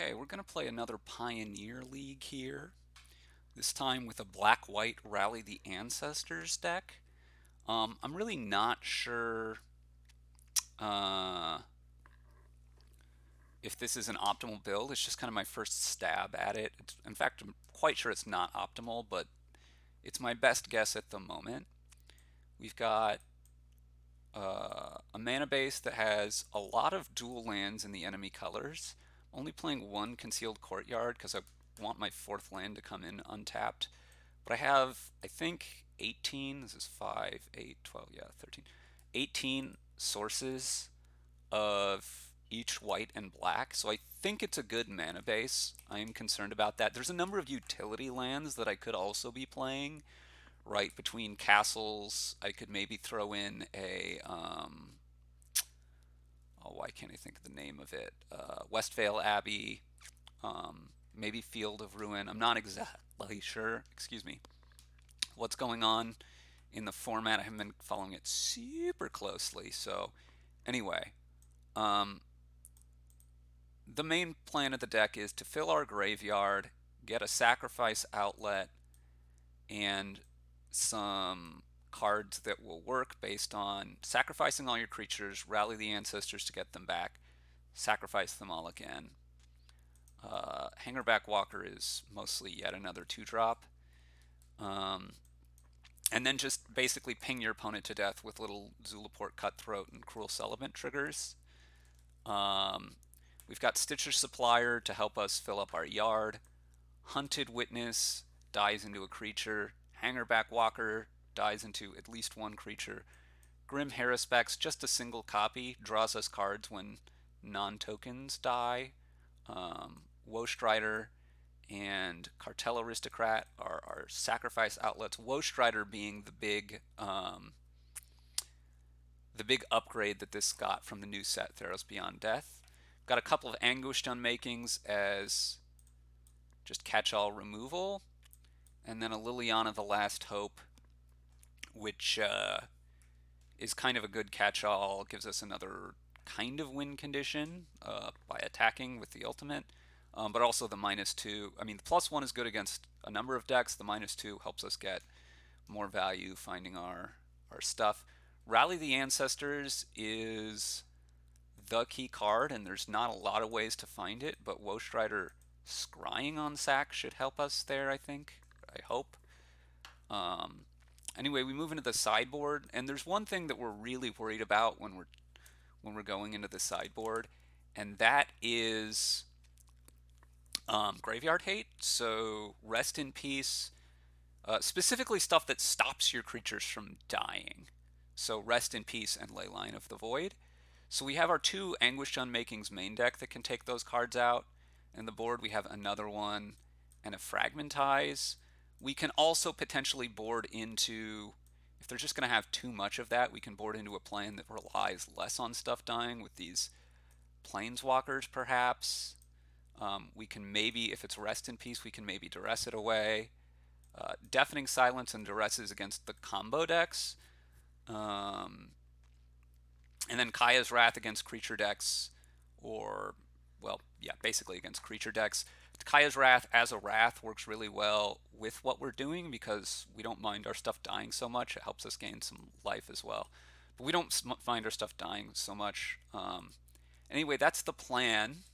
Okay, we're going to play another Pioneer League here. This time with a black-white Rally the Ancestors deck. I'm really not sure uh, if this is an optimal build. It's just kind of my first stab at it. In fact, I'm quite sure it's not optimal, but it's my best guess at the moment. We've got a mana base that has a lot of dual lands in the enemy colors. I'm only playing one Concealed Courtyard because I want my fourth land to come in untapped. But I have, I think, 18, this is 5, 8, 12, yeah, 13, 18 sources of each white and black. So I think it's a good mana base. I am concerned about that. There's a number of utility lands that I could also be playing right between castles. I could maybe throw in a, oh, why can't I think of the name of it? Westvale Abbey, maybe Field of Ruin. I'm not exactly sure, excuse me, what's going on in the format. I haven't been following it super closely. So anyway, um, the main plan of the deck is to fill our graveyard, get a sacrifice outlet, and some cards that will work based on sacrificing all your creatures, rally the ancestors to get them back, sacrifice them all again. Hangerback Walker is mostly yet another 2-drop. Um, and then just basically ping your opponent to death with little Zulaport Cutthroat and Cruel Celibate triggers. Um, we've got Stitcher Supplier to help us fill up our yard. Hunted Witness dies into a creature. Hangerback Walker dies into at least one creature. Grim Harrispex, just a single copy, draws us cards when non-tokens die. Woe Strider and Cartel Aristocrat are our sacrifice outlets. Woe Strider being the big upgrade that this got from the new set, Theros Beyond Death. Got a couple of Anguished Unmakings as just catch-all removal, and then a Liliana the Last Hope, which is kind of a good catch-all, gives us another kind of win condition by attacking with the ultimate, but also the -2. I mean, the +1 is good against a number of decks. The -2 helps us get more value finding our stuff. Rally the Ancestors is the key card, and there's not a lot of ways to find it, but Woe Strider scrying on sack should help us there, I think. I hope. Um, anyway, we move into the sideboard, and there's one thing that we're really worried about when we're going into the sideboard, and that is graveyard hate. So Rest in Peace, specifically stuff that stops your creatures from dying. So Rest in Peace and Leyline of the Void. So we have our two Anguished Unmakings main deck that can take those cards out. And the board we have another one and a Fragmentize. We can also potentially board into, if they're just going to have too much of that, we can board into a plan that relies less on stuff dying with these Planeswalkers perhaps. We can maybe, if it's Rest in Peace, we can maybe duress it away. Deafening Silence and duresses against the combo decks. And then Kaya's Wrath against creature decks, or, well, yeah, basically against creature decks. Kaya's Wrath as a Wrath works really well with what we're doing because we don't mind our stuff dying so much. It helps us gain some life as well. But we don't find our stuff dying so much. Anyway, that's the plan.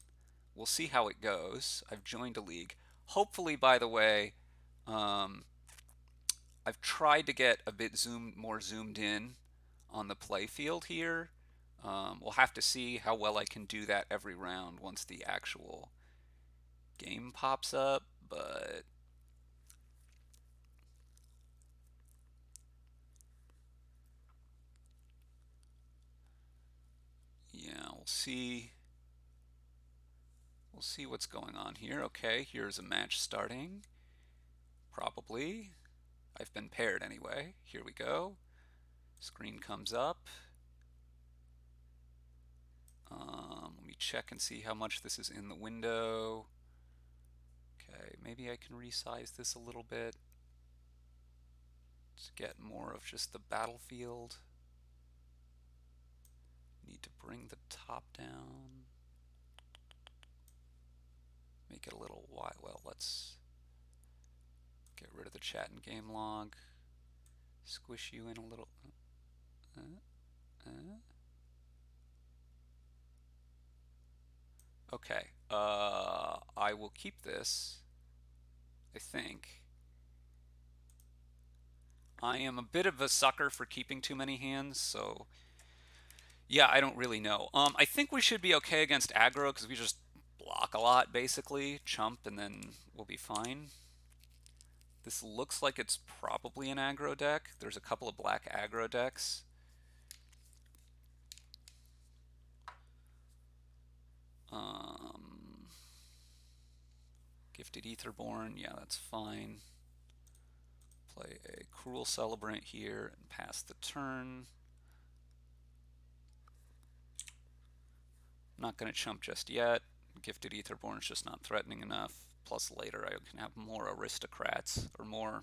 We'll see how it goes. I've joined a league. Hopefully, by the way, um, I've tried to get a bit more zoomed in on the play field here. We'll have to see how well I can do that every round once the actual game pops up, but yeah, we'll see. We'll see what's going on here. Okay, here's a match starting. Probably. I've been paired anyway. Here we go. Screen comes up. Let me check and see how much this is in the window. Okay, maybe I can resize this a little bit to get more of just the battlefield. Need to bring the top down. get a little wild. Well, let's get rid of the chat and game log. Squish you in a little. Okay. I will keep this, I think. I am a bit of a sucker for keeping too many hands, so yeah, I don't really know. I think we should be okay against aggro because we just block a lot, basically. Chump, and then we'll be fine. This looks like it's probably an aggro deck. There's a couple of black aggro decks. Gifted Etherborn, yeah, that's fine. Play a Cruel Celebrant here and pass the turn. Not going to chump just yet. Gifted Etherborn is just not threatening enough. Plus later I can have more aristocrats, or more,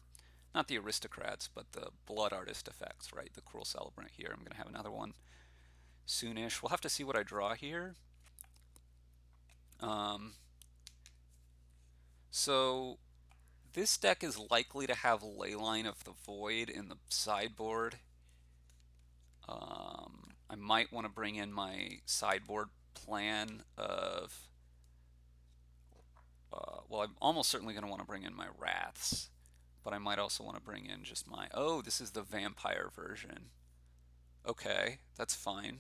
not the aristocrats, but the blood artist effects, right? The Cruel Celebrant here. I'm going to have another one soonish. We'll have to see what I draw here. So this deck is likely to have Leyline of the Void in the sideboard. I might want to bring in my sideboard plan of, well, I'm almost certainly going to want to bring in my Wraths, but I might also want to bring in just my, oh, this is the vampire version. Okay, that's fine.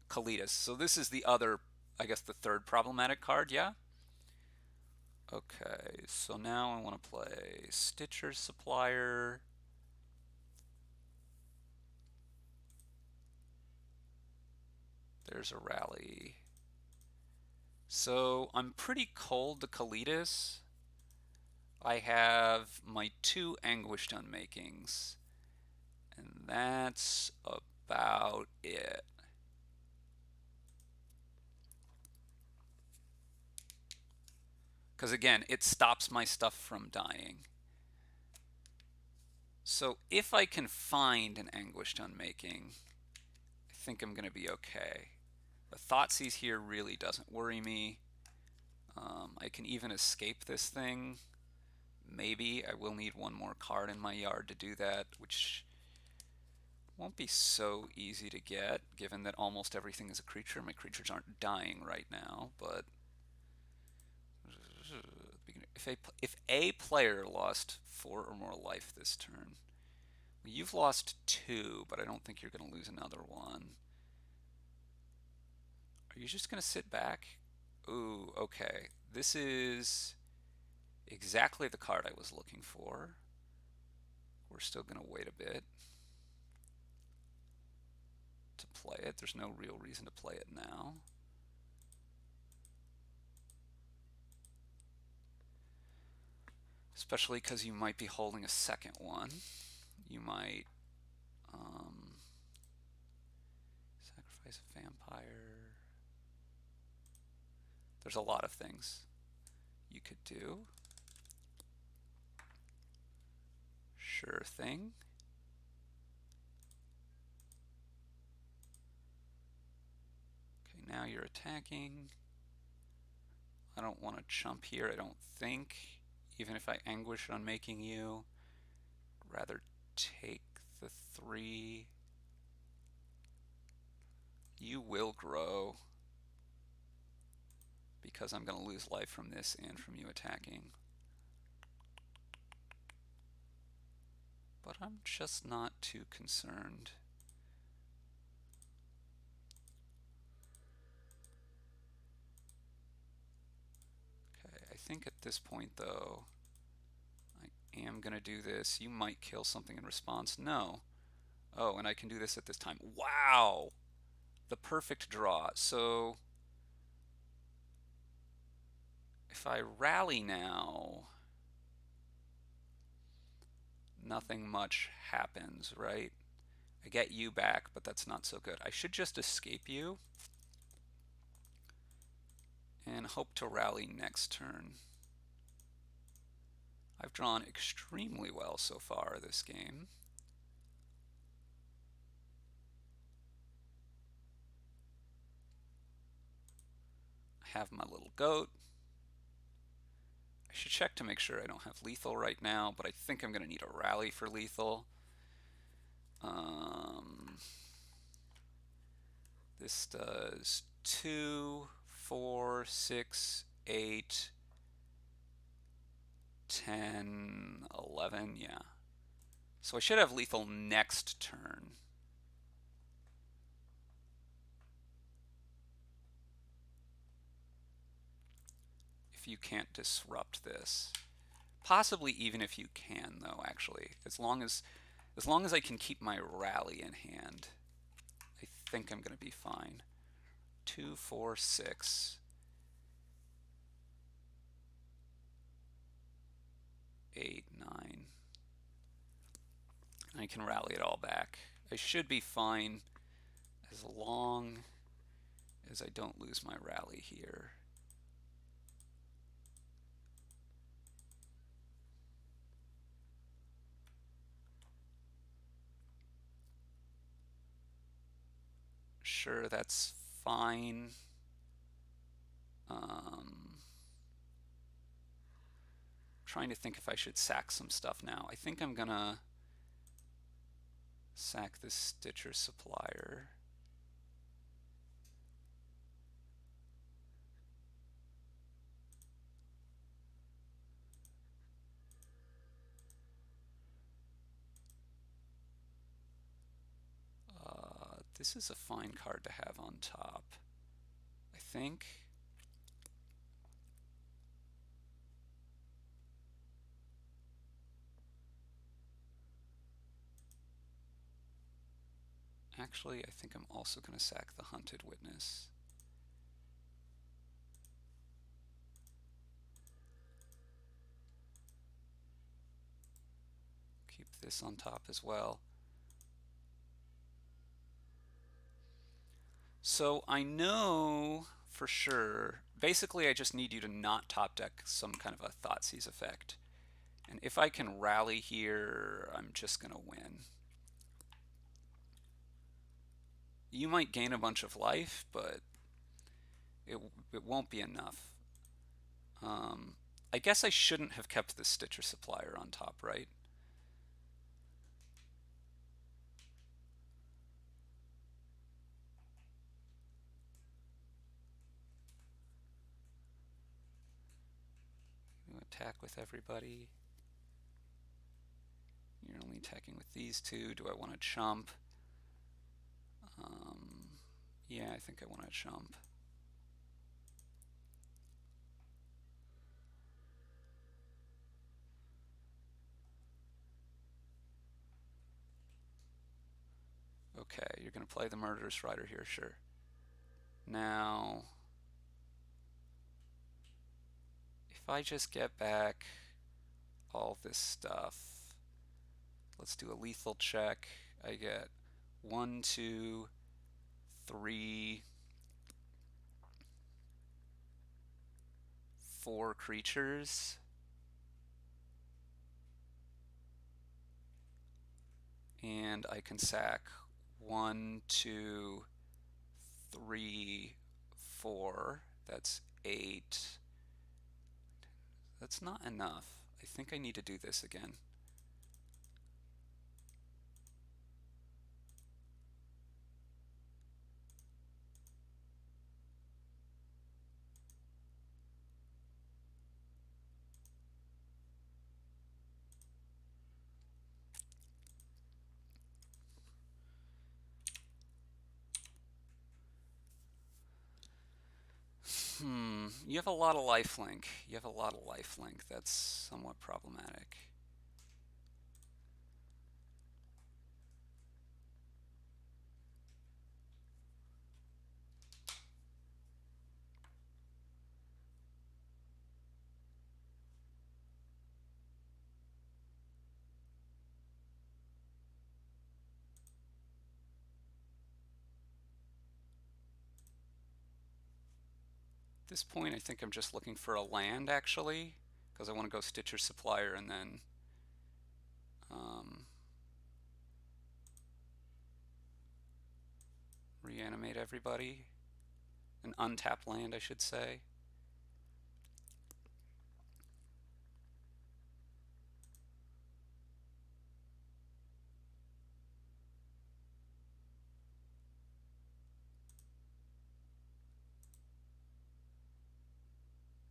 Kalitas. So this is the other, I guess the third problematic card, yeah? Okay, so now I want to play Stitcher Supplier. There's a rally. So I'm pretty cold to Kalitas. I have my 2 Anguished Unmakings, and that's about it. Because again, it stops my stuff from dying. So if I can find an Anguished Unmaking, I think I'm going to be okay. The Thoughtseize here really doesn't worry me. I can even escape this thing. Maybe I will need one more card in my yard to do that, which won't be so easy to get, given that almost everything is a creature. My creatures aren't dying right now, but if a player lost 4 or more life this turn, you've lost 2, but I don't think you're going to lose another one. Are you just going to sit back? Ooh, okay. This is exactly the card I was looking for. We're still going to wait a bit to play it. There's no real reason to play it now. Especially because you might be holding a second one. You might sacrifice a vampire. There's a lot of things you could do. Sure thing. Okay, now you're attacking. I don't want to chump here, I don't think. Even if I anguish on making you, rather take the 3. You will grow, because I'm going to lose life from this and from you attacking. But I'm just not too concerned. Okay, I think at this point though, I am going to do this. You might kill something in response. No. Oh, and I can do this at this time. Wow! The perfect draw. So if I rally now, nothing much happens, right? I get you back, but that's not so good. I should just escape you and hope to rally next turn. I've drawn extremely well so far this game. I have my little goat. I should check to make sure I don't have lethal right now, but I think I'm going to need a rally for lethal. This does 2, 4, 6, 8, 10, 11, yeah. So I should have lethal next turn. If you can't disrupt this. Possibly even if you can, though, actually. As long as I can keep my rally in hand, I think I'm going to be fine. 2, 4, 6, 8, 9. I can rally it all back. I should be fine as long as I don't lose my rally here. Sure, that's fine. Trying to think if I should sack some stuff now. I think I'm gonna sack this Stitcher supplier. This is a fine card to have on top, I think. Actually, I think I'm also going to sack the Hunted Witness. Keep this on top as well. So I know for sure, basically I just need you to not top deck some kind of a Thoughtseize effect. And if I can rally here, I'm just going to win. You might gain a bunch of life, but it won't be enough. I guess I shouldn't have kept the Stitcher supplier on top, right? Attack with everybody. You're only attacking with these two. Do I want to chump? Yeah, I think I want to chump. Okay, you're going to play the Murderous Rider here, sure. Now, if I just get back all this stuff, let's do a lethal check. I get 1, 2, 3, 4 creatures. And I can sack 1, 2, 3, 4. That's 8. That's not enough. I think I need to do this again. You have a lot of lifelink. That's somewhat problematic. At this point, I think I'm just looking for a land, actually, because I want to go Stitcher Supplier and then reanimate everybody. An untapped land, I should say.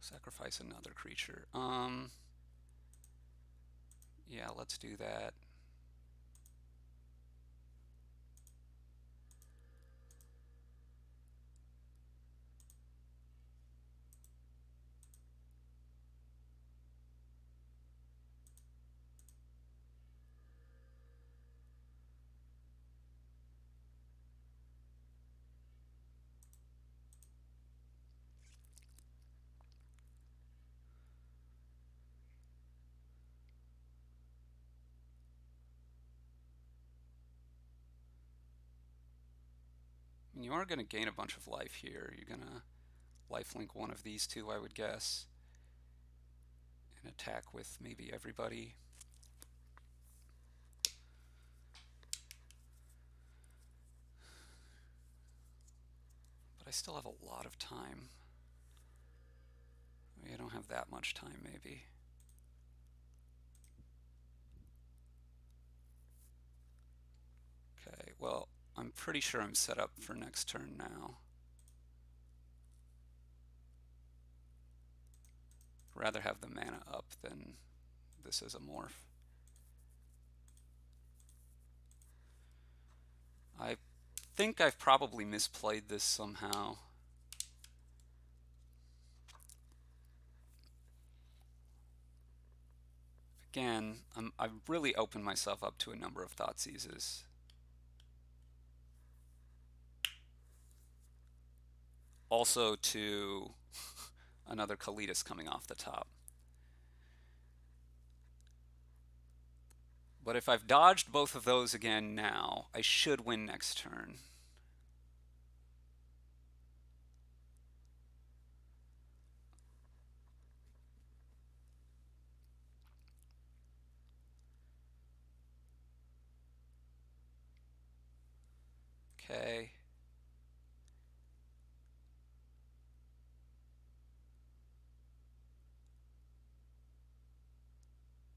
Sacrifice another creature. Yeah, let's do that. You are going to gain a bunch of life here. You're going to lifelink one of these two, I would guess, and attack with maybe everybody. But I still have a lot of time. I don't have that much time, maybe. Okay, well, I'm pretty sure I'm set up for next turn now. Rather have the mana up than this as a morph. I think I've probably misplayed this somehow. Again, I've really opened myself up to a number of Thoughtseizes. Also to another Kalitas coming off the top. But if I've dodged both of those again now, I should win next turn. Okay.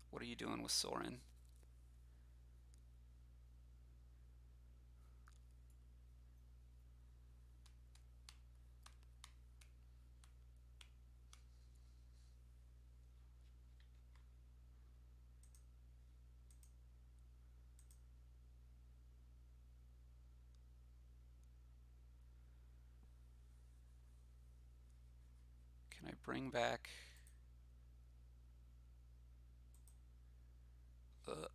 What are you doing with Sorin? Can I bring back...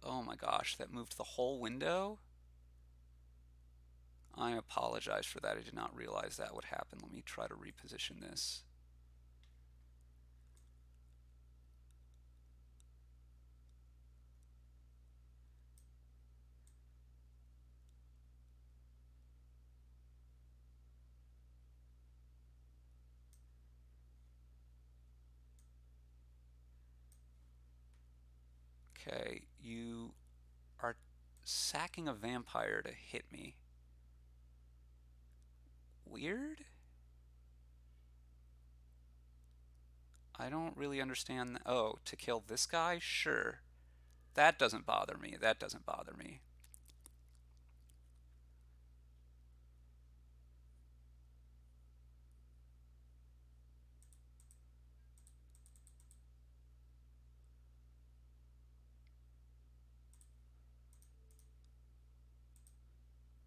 oh my gosh, that moved the whole window? I apologize for that. I did not realize that would happen. Let me try to reposition this. Okay, you are sacking a vampire to hit me. Weird? I don't really understand. Oh, to kill this guy? Sure. That doesn't bother me. That doesn't bother me.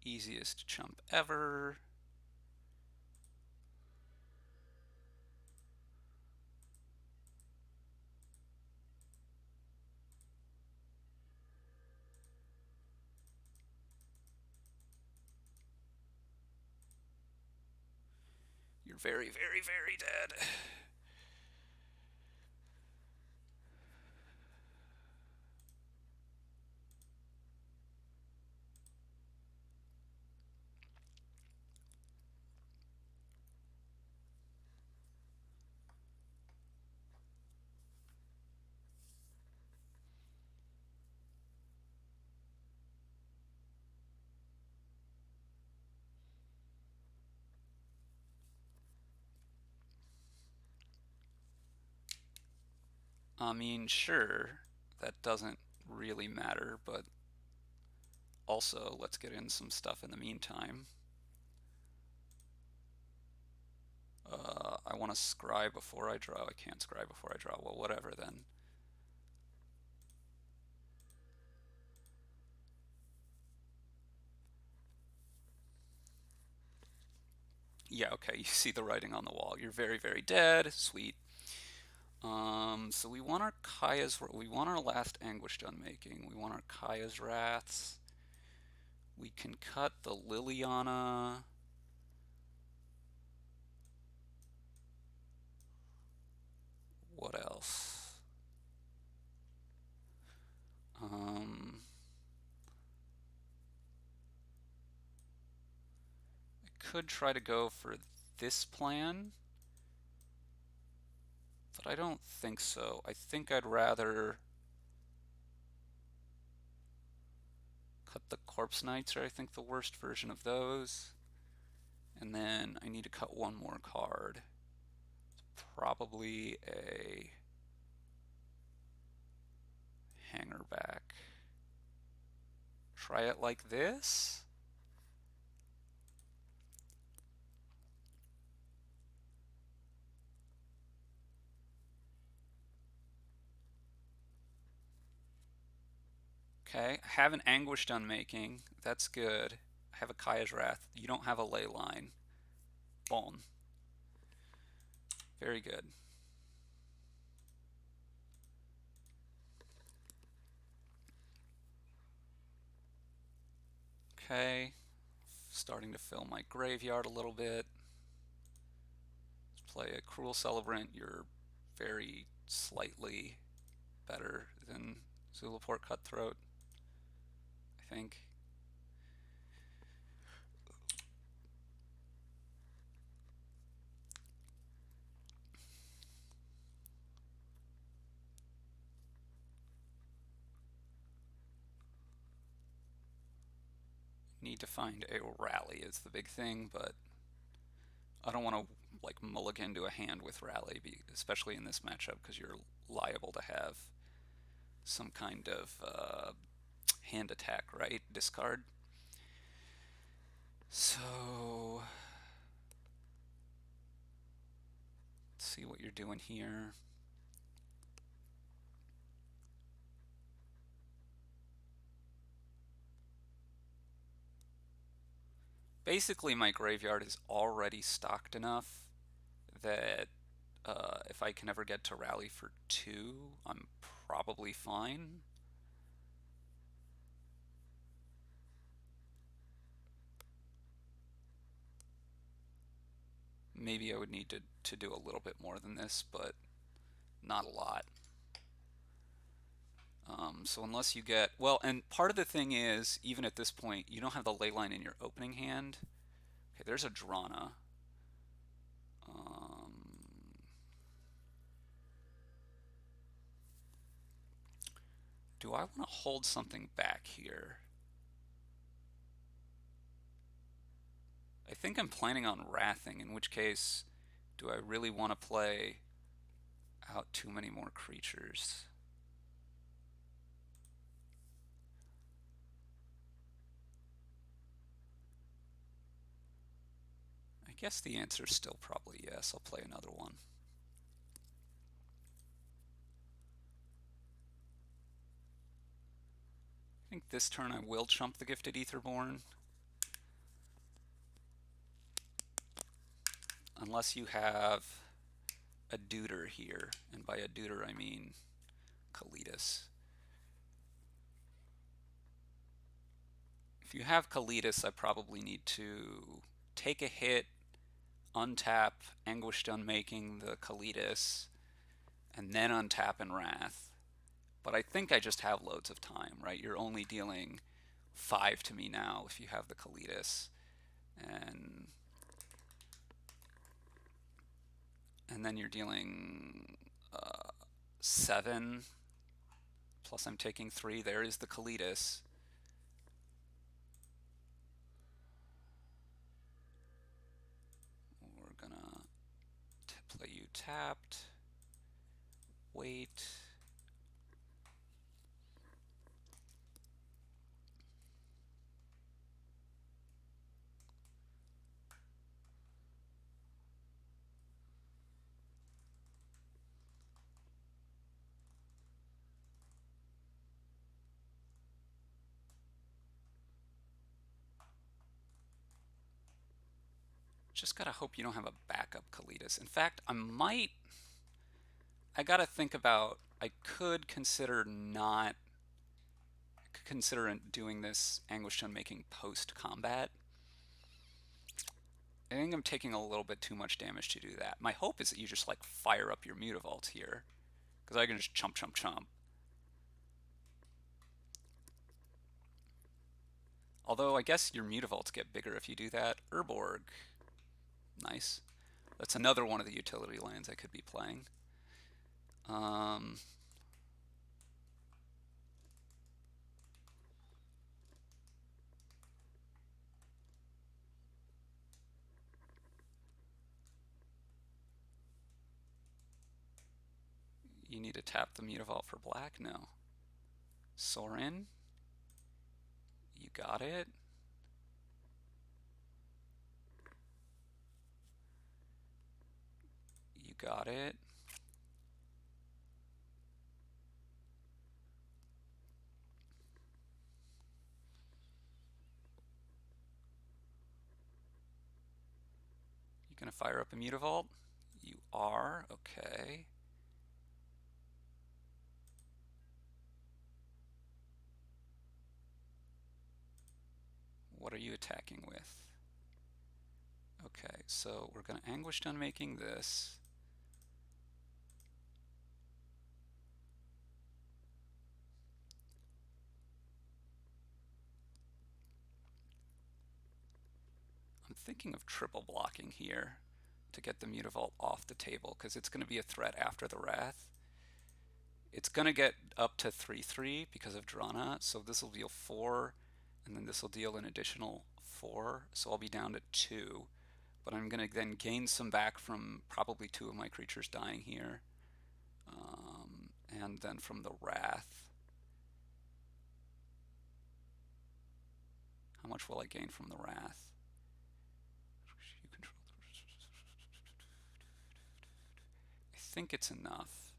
Easiest chump ever. You're very, very, very dead. I mean, sure, that doesn't really matter, but also let's get in some stuff in the meantime. I want to scry before I draw. I can't scry before I draw. Well, whatever then. Yeah, okay, you see the writing on the wall. You're very, very dead. Sweet. So we want our we want our last Anguished Unmaking. We want our Kaya's Wraths. We can cut the Liliana. What else? I could try to go for this plan, but I don't think so. I think I'd rather cut the Corpse Knights, are I think the worst version of those. And then I need to cut one more card. Probably a hanger back. Try it like this. Okay, I have an Anguished Unmaking. That's good. I have a Kaya's Wrath. You don't have a ley line. Boom. Very good. Okay, starting to fill my graveyard a little bit. Let's play a Cruel Celebrant. You're very slightly better than Zulaport Cutthroat, I think. Need to find a rally is the big thing, but I don't want to like mulligan to a hand with rally, especially in this matchup, because you're liable to have some kind of hand attack, right? Discard. So let's see what you're doing here. Basically, my graveyard is already stocked enough that if I can ever get to rally for 2, I'm probably fine. Maybe I would need to do a little bit more than this, but not a lot. So unless you get, well, and part of the thing is, even at this point, you don't have the ley line in your opening hand. Okay, there's a Drana. Do I want to hold something back here? I think I'm planning on wrathing, in which case, do I really want to play out too many more creatures? I guess the answer is still probably yes. I'll play another one. I think this turn I will chump the Gifted Aetherborn. Unless you have a Deuter here, and by a Deuter I mean Kalitas. If you have Kalitas, I probably need to take a hit, untap, Anguished Unmaking the Kalitas, and then untap and Wrath. But I think I just have loads of time, right? You're only dealing 5 to me now if you have the Kalitas. And then you're dealing 7, plus I'm taking 3. There is the Kalitas. We're gonna play you tapped. Wait. Just gotta hope you don't have a backup Kalitas. In fact, I gotta think about, I could consider not, consider doing this Anguished Unmaking post-combat. I think I'm taking a little bit too much damage to do that. My hope is that you just like fire up your Mutavault here, because I can just chump, chump, chump. Although I guess your Mutavaults get bigger if you do that. Urborg. Nice. That's another one of the utility lands I could be playing. You need to tap the Mutavault for black? No. Sorin? You got it? You got it? You gonna fire up a Mutavault? You are? Okay. What are you attacking with? Okay, so we're gonna Anguished Unmaking this. I'm thinking of triple blocking here to get the Mutavault off the table, because it's going to be a threat after the Wrath. It's going to get up to 3/3 because of Drana, so this will deal 4, and then this will deal an additional 4, so I'll be down to 2. But I'm going to then gain some back from probably 2 of my creatures dying here, and then from the Wrath. How much will I gain from the Wrath? You control. I think it's enough.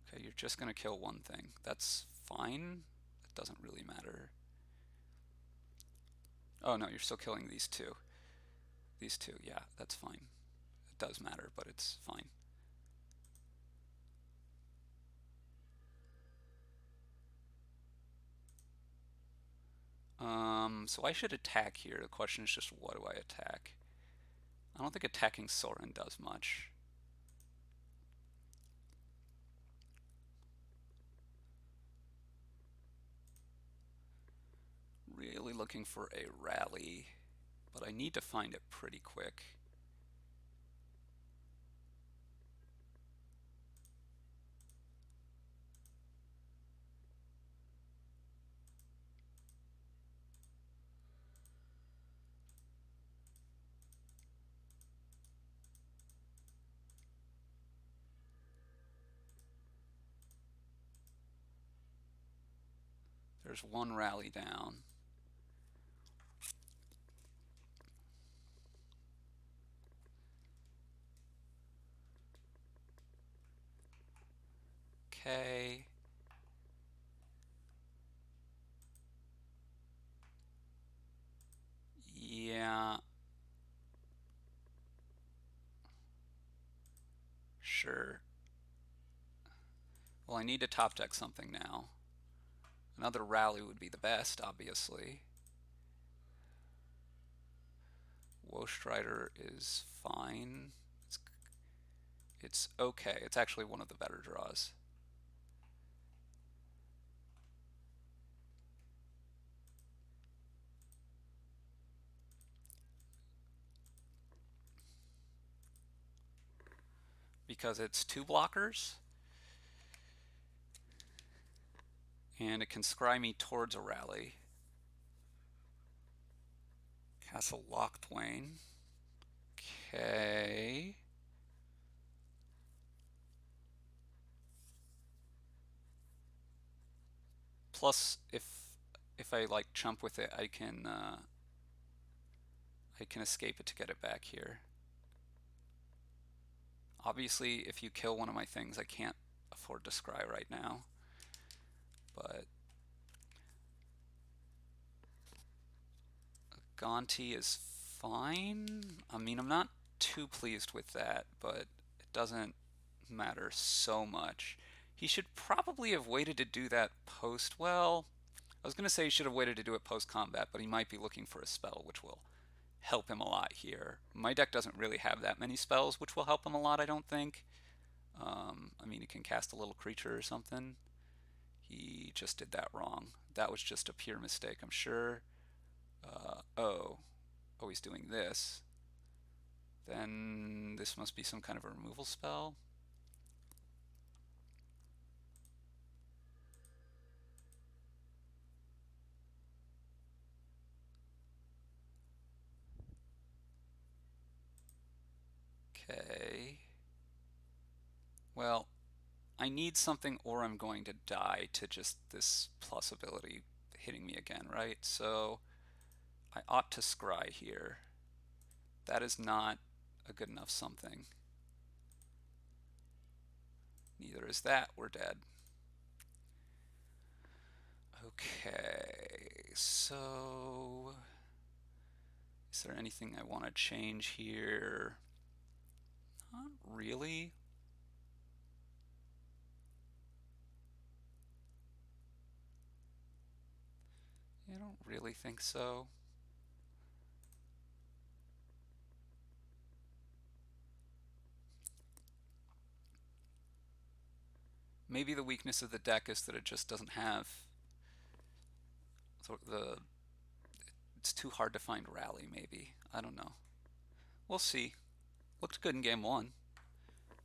Okay, you're just going to kill one thing. That's fine. It doesn't really matter. Oh no, you're still killing these two. These two, yeah, that's fine. It does matter, but it's fine. So I should attack here. The question is just, what do I attack? I don't think attacking Sorin does much. Really looking for a rally, but I need to find it pretty quick. There's one rally down. Okay. Yeah. Sure. Well, I need to top deck something now. Another rally would be the best, obviously. Woestrider is fine. It's okay. It's actually one of the better draws. Because it's 2 blockers, and it can scry me towards a rally. Castle Lochtwain. Okay. Plus, if I like chump with it, I can escape it to get it back here. Obviously, if you kill one of my things, I can't afford to scry right now. But Gonti is fine. I mean, I'm not too pleased with that, but it doesn't matter so much. He should probably have waited to do that post. Well, I was going to say he should have waited to do it post combat, but he might be looking for a spell, which will help him a lot here. My deck doesn't really have that many spells, which will help him a lot, I don't think. I mean, he can cast a little creature or something. He just did that wrong. That was just a pure mistake, I'm sure. Oh, he's doing this. Then this must be some kind of a removal spell. Okay. Well, I need something or I'm going to die to just this plus ability hitting me again, right? So I ought to scry here. That is not a good enough something. Neither is that. We're dead. Okay, so is there anything I want to change here? Not really. I don't really think so. Maybe the weakness of the deck is that it just doesn't have the it's too hard to find rally, maybe. I don't know. We'll see. Looked good in game one,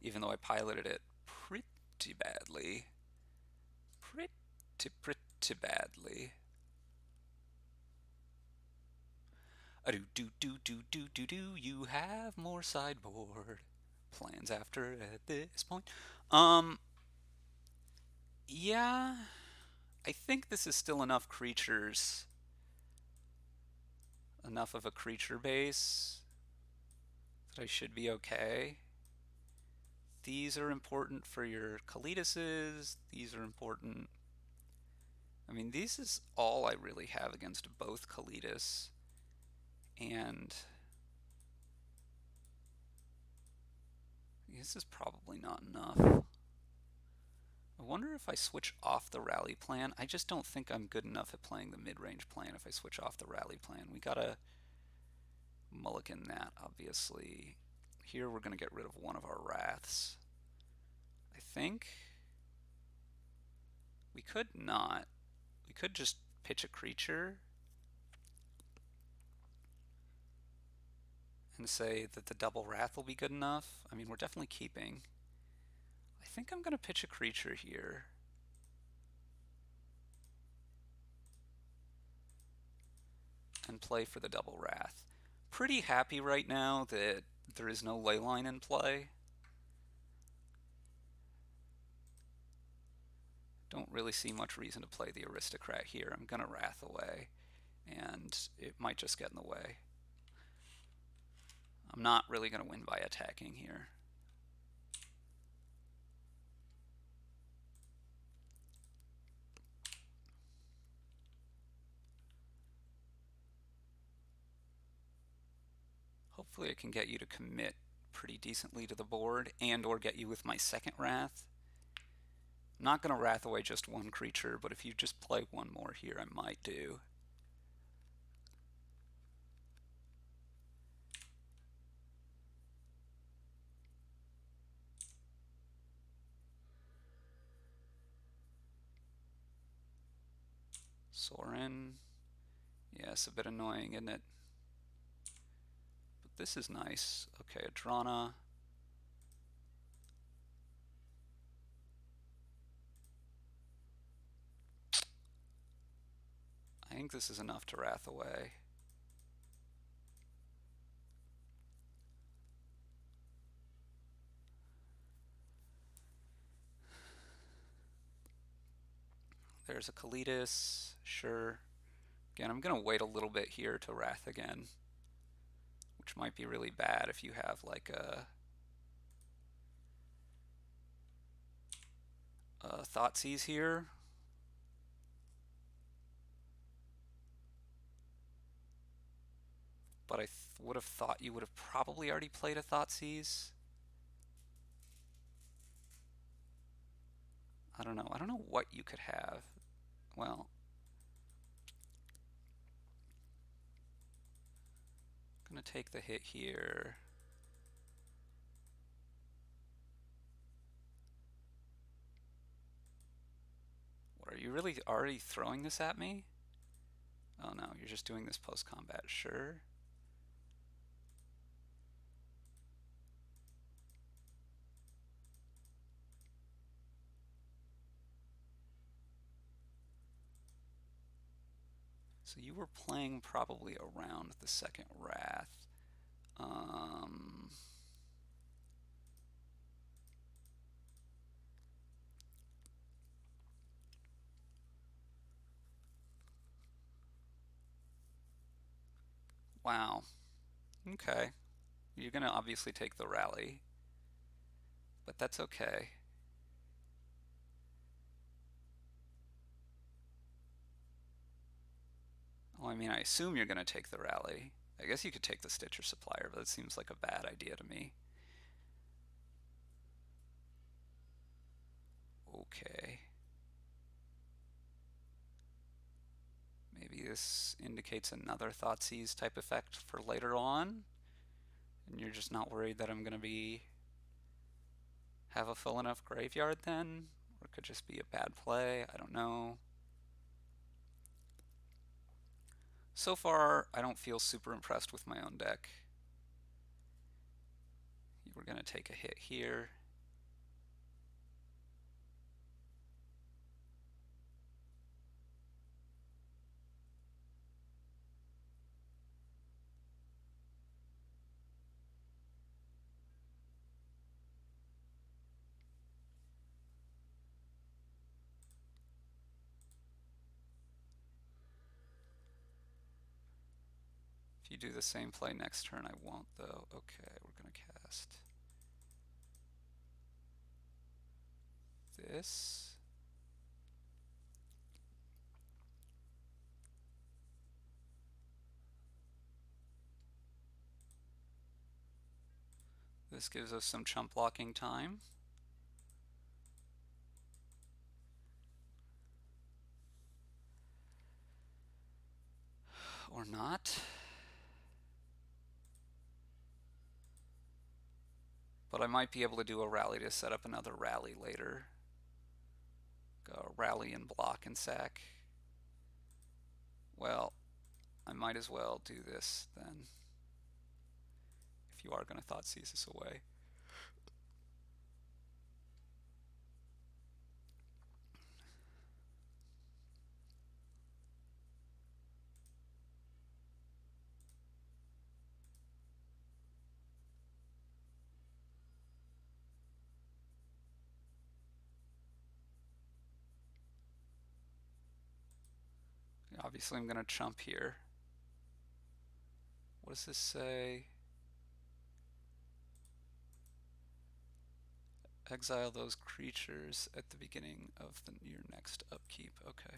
even though I piloted it pretty badly. Pretty badly. Do, you have more sideboard plans after at this point. Yeah, I think this is still enough creatures, enough of a creature base that I should be okay. These are important for your Kalidas's. These are important. I mean, this is all I really have against both Kalidas. And this is probably not enough. I wonder if I switch off the rally plan. I just don't think I'm good enough at playing the mid-range plan if I switch off the rally plan. We gotta mulligan that, obviously. Here we're gonna get rid of one of our wraths. I think we could not. We could just pitch a creature and say that the double wrath will be good enough. I mean, we're definitely keeping. I think I'm gonna pitch a creature here. And play for the double wrath. Pretty happy right now that there is no leyline in play. Don't really see much reason to play the aristocrat here. I'm gonna wrath away, and it might just get in the way. I'm not really gonna win by attacking here. Hopefully I can get you to commit pretty decently to the board and or get you with my second wrath. I'm not going to wrath away just one creature, but if you just play one more here, I might do. Sorin. Yeah, it's a bit annoying, isn't it? But this is nice. Okay, Adrana. I think this is enough to wrath away. There's a Kalidas. Sure. Again, I'm going to wait a little bit here to wrath again, which might be really bad if you have like a Thoughtseize here. But I would have thought you would have probably already played a Thoughtseize. I don't know. I don't know what you could have. Well, I'm going to take the hit here. What, are you really already throwing this at me? Oh no, you're just doing this post-combat. Sure. So you were playing probably around the second Wrath. Wow. Okay. You're going to obviously take the rally, but that's okay. Well, I mean, I assume you're going to take the rally. I guess you could take the Stitcher Supplier, but that seems like a bad idea to me. Okay. Maybe this indicates another Thoughtseize type effect for later on, and you're just not worried that I'm going to have a full enough graveyard then? Or it could just be a bad play, I don't know. So far, I don't feel super impressed with my own deck. You were going to take a hit here. If you do the same play next turn, I won't though. Okay, we're going to cast this. This gives us some chump blocking time. Or not. But I might be able to do a rally to set up another rally later. Go rally and block and sack. Well, I might as well do this then. If you are going to Thoughtseize this away. Obviously, I'm going to chump here. What does this say? Exile those creatures at the beginning of your next upkeep. Okay.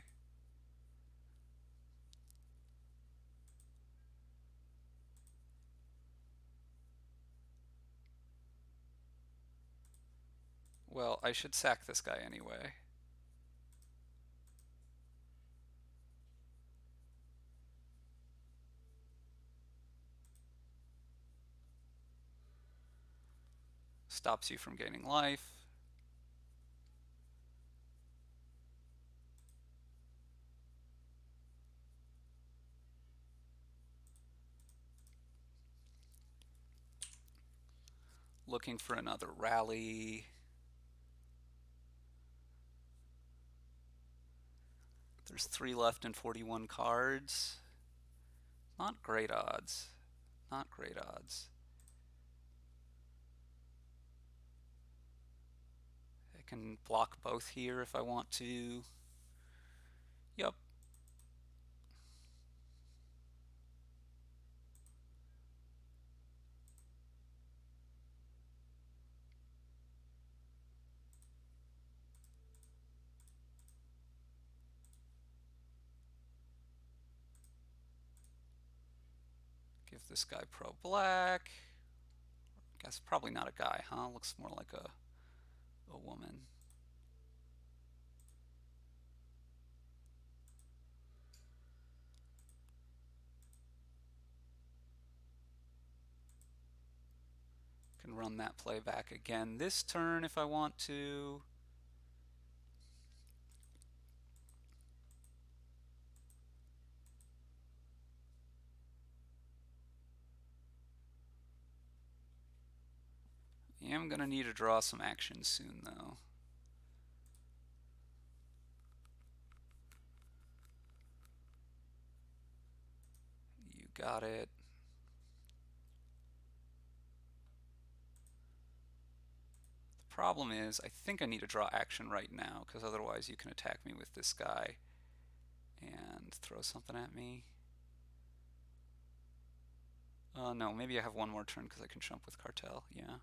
Well, I should sack this guy anyway. Stops you from gaining life. Looking for another rally. There's 3 left and 41 cards. Not great odds. Not great odds. I can block both here if I want to. Yep. Give this guy pro black. Guess probably not a guy, huh? Looks more like a woman. Can run that play back again this turn if I want to. I am going to need to draw some action soon, though. You got it. The problem is, I think I need to draw action right now, because otherwise you can attack me with this guy and throw something at me. No, maybe I have one more turn because I can jump with Cartel, yeah.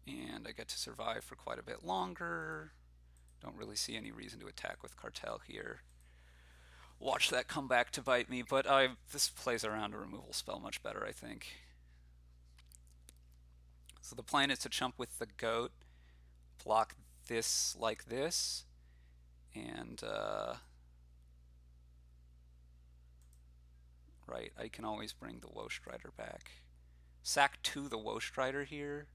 And I get to survive for quite a bit longer. Don't really see any reason to attack with Cartel here. Watch that come back to bite me, but this plays around a removal spell much better, I think. So the plan is to jump with the goat, block this like this, and right, I can always bring the Woe Strider back. Sack 2 the Woe Strider here.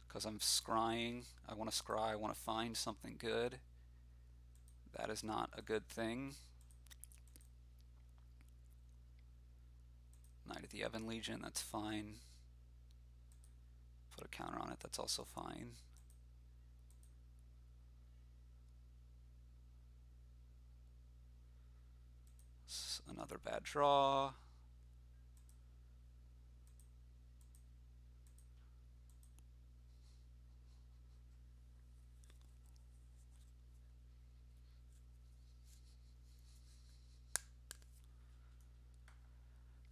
Because I'm scrying. I want to scry, I want to find something good. That is not a good thing. Knight of the Ebon Legion, that's fine. Put a counter on it, that's also fine. Another bad draw.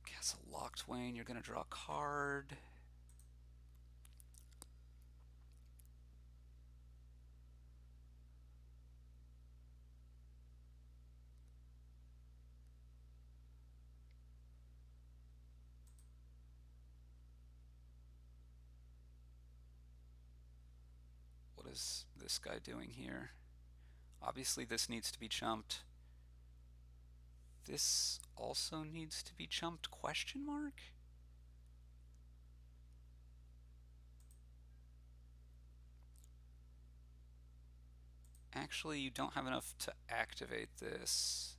Castle Locked-Wain, you're going to draw a card. What is this guy doing here? Obviously this needs to be chumped. This also needs to be chumped, question mark? Actually, you don't have enough to activate this.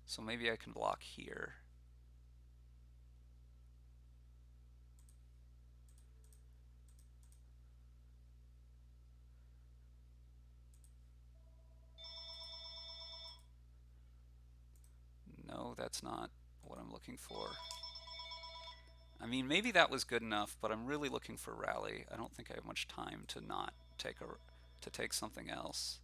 So maybe I can block here. No, that's not what I'm looking for. I mean, maybe that was good enough, but I'm really looking for rally. I don't think I have much time to not take to take something else.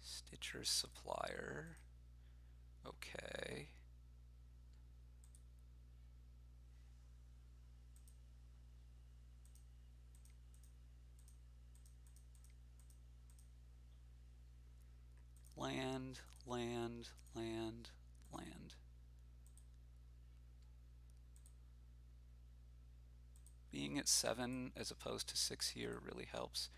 Stitcher's Supplier. Okay. Land, land, land, land. Being at 7 as opposed to 6 here really helps.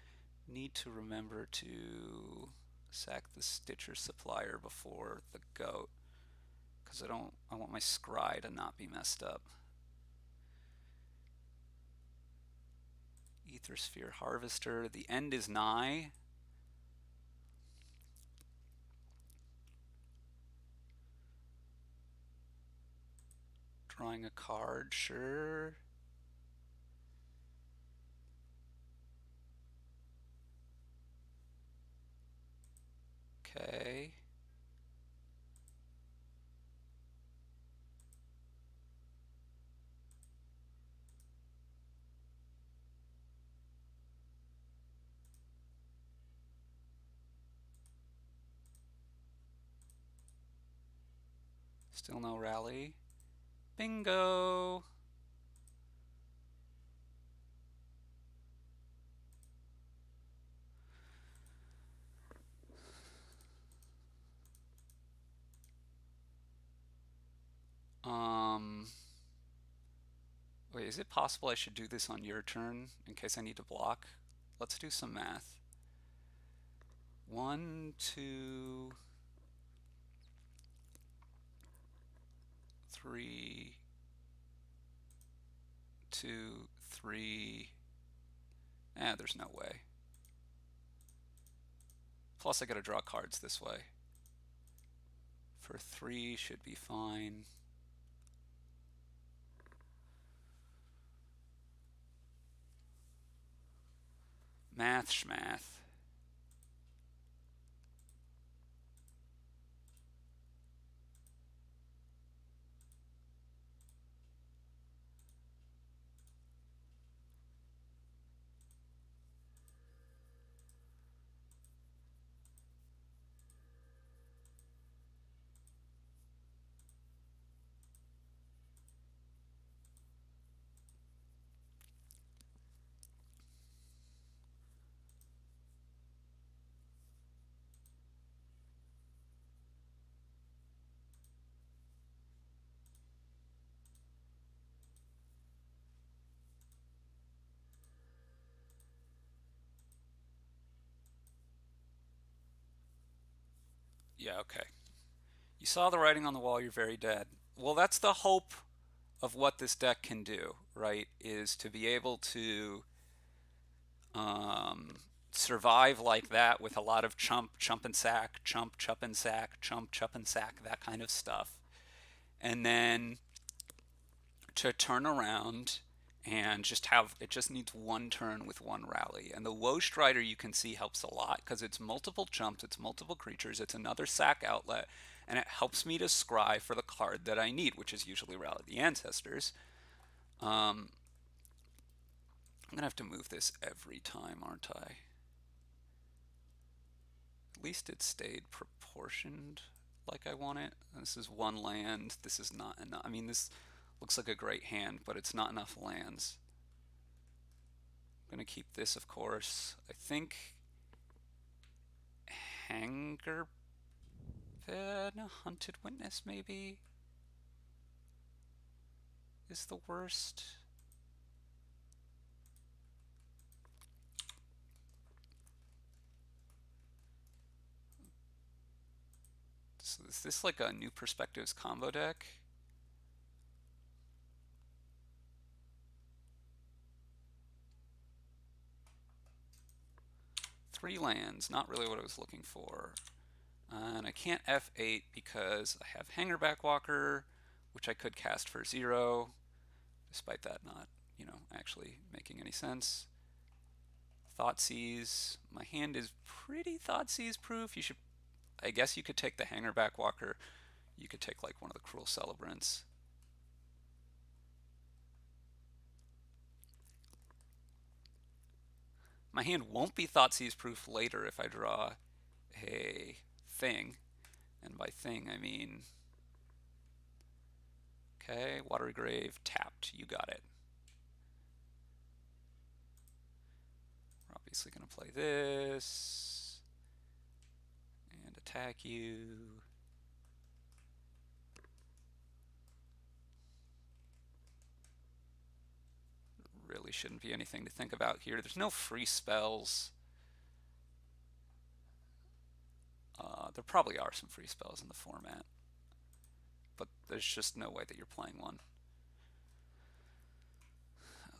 Need to remember to sack the Stitcher Supplier before the goat, because I want my scry to not be messed up. Ethersphere Harvester, the end is nigh. Drawing a card, sure. Okay. Still no rally. Bingo! Wait, is it possible I should do this on your turn in case I need to block? Let's do some math. 1, 2, 3, 2, 3. There's no way. Plus I gotta draw cards this way. For 3 should be fine. Math schmath. Yeah, okay. You saw the writing on the wall, you're very dead. Well, that's the hope of what this deck can do, right? Is to be able to um, survive like that with a lot of chump, chump and sack, chump, chump and sack, chump, chump and sack, that kind of stuff. And then to turn around and just have it just needs one turn with one rally. And the Woe Strider you can see helps a lot because it's multiple chumps, it's multiple creatures, it's another sack outlet, and it helps me to scry for the card that I need, which is usually Rally the Ancestors. I'm gonna have to move this every time, aren't I? At least it stayed proportioned like I want it. This is one land. This is not enough. I mean, this looks like a great hand, but it's not enough lands. I'm going to keep this, of course. I think Hanger Pen, Hunted Witness, maybe, is the worst. So is this like a New Perspectives combo deck? Three lands, not really what I was looking for. And I can't F8 because I have Hangerback Walker, which I could cast for 0, despite that not, actually making any sense. Thoughtseize. My hand is pretty Thoughtseize proof. I guess you could take the Hangerback Walker. You could take like one of the Cruel Celebrants. My hand won't be Thoughtseize proof later if I draw a thing. And by thing, I mean... Okay, Watery Grave, tapped. You got it. We're obviously going to play this. And attack you. Really shouldn't be anything to think about here. There's no free spells. There probably are some free spells in the format, but there's just no way that you're playing one.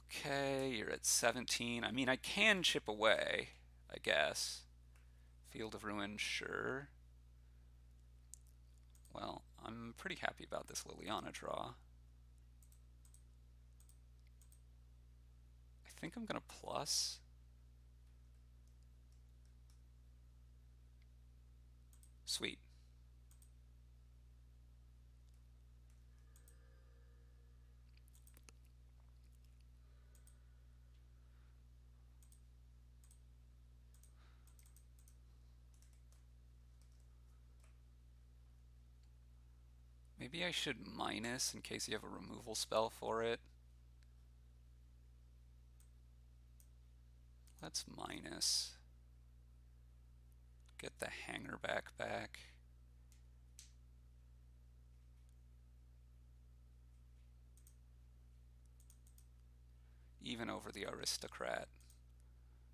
Okay, you're at 17. I mean, I can chip away, I guess. Field of Ruin, sure. Well, I'm pretty happy about this Liliana draw. I think I'm going to plus. Maybe I should minus in case you have a removal spell for it. Let's minus. Get the hanger back. Even over the aristocrat.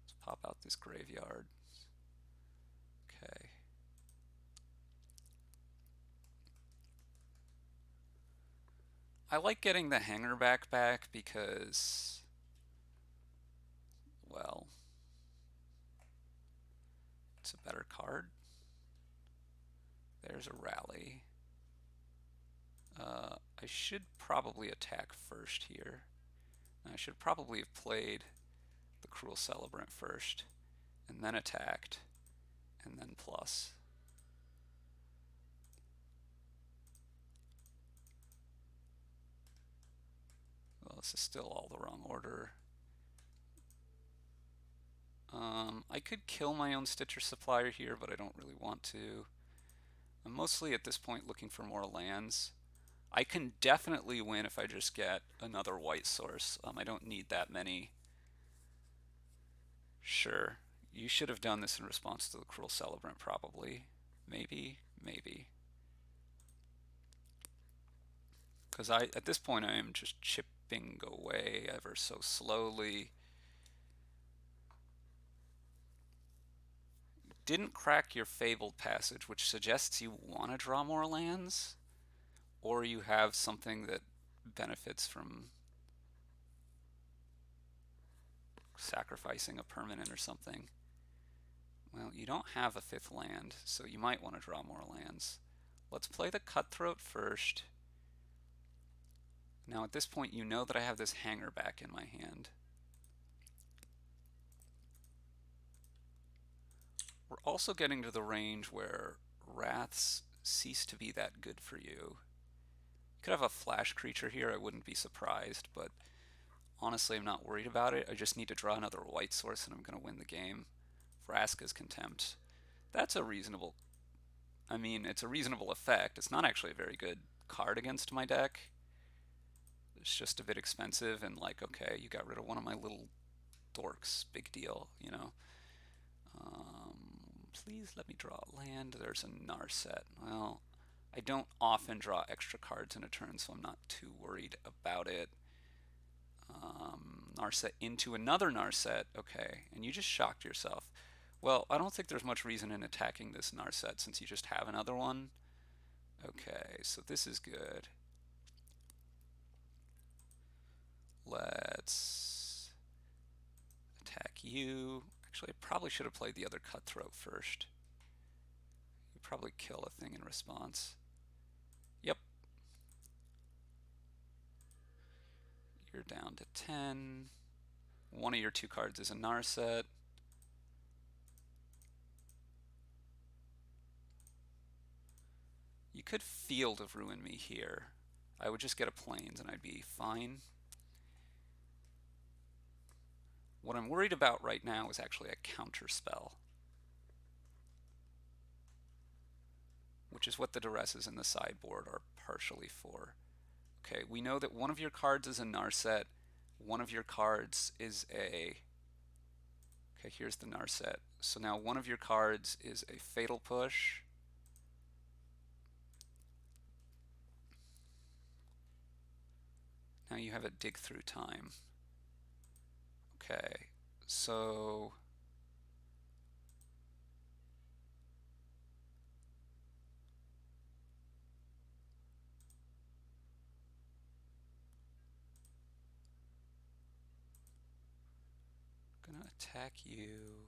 Let's pop out this graveyard. Okay. I like getting the hanger back because, well, it's a better card. There's a rally. I should probably attack first here. I should probably have played the Cruel Celebrant first, and then attacked, and then plus. Well, this is still all the wrong order. I could kill my own Stitcher Supplier here, but I don't really want to. I'm mostly at this point looking for more lands. I can definitely win if I just get another white source. I don't need that many. Sure, you should have done this in response to the Cruel Celebrant, probably. Maybe. Because at this point I am just chipping away ever so slowly. Didn't crack your Fabled Passage, which suggests you want to draw more lands, or you have something that benefits from sacrificing a permanent or something. Well, you don't have a fifth land, so you might want to draw more lands. Let's play the Cutthroat first. Now at this point you know that I have this hanger back in my hand. We're also getting to the range where Wraths cease to be that good for you. You could have a flash creature here, I wouldn't be surprised, but honestly I'm not worried about it. I just need to draw another white source and I'm going to win the game. Vraska's Contempt. That's a reasonable, it's a reasonable effect. It's not actually a very good card against my deck. It's just a bit expensive and like, okay, you got rid of one of my little dorks. Big deal, you know. Please let me draw a land. There's a Narset. Well, I don't often draw extra cards in a turn, so I'm not too worried about it. Narset into another Narset. Okay, and you just shocked yourself. Well, I don't think there's much reason in attacking this Narset since you just have another one. Okay, so this is good. Let's attack you. Actually, I probably should have played the other Cutthroat first. You probably kill a thing in response. Yep. You're down to 10. One of your two cards is a Narset. You could Field of Ruin me here. I would just get a Plains and I'd be fine. What I'm worried about right now is actually a counter spell, which is what the Duresses in the sideboard are partially for. Okay, we know that one of your cards is a Narset, one of your cards is a... Okay, here's the Narset. So now one of your cards is a Fatal Push. Now you have a Dig Through Time. Okay, so... gonna attack you.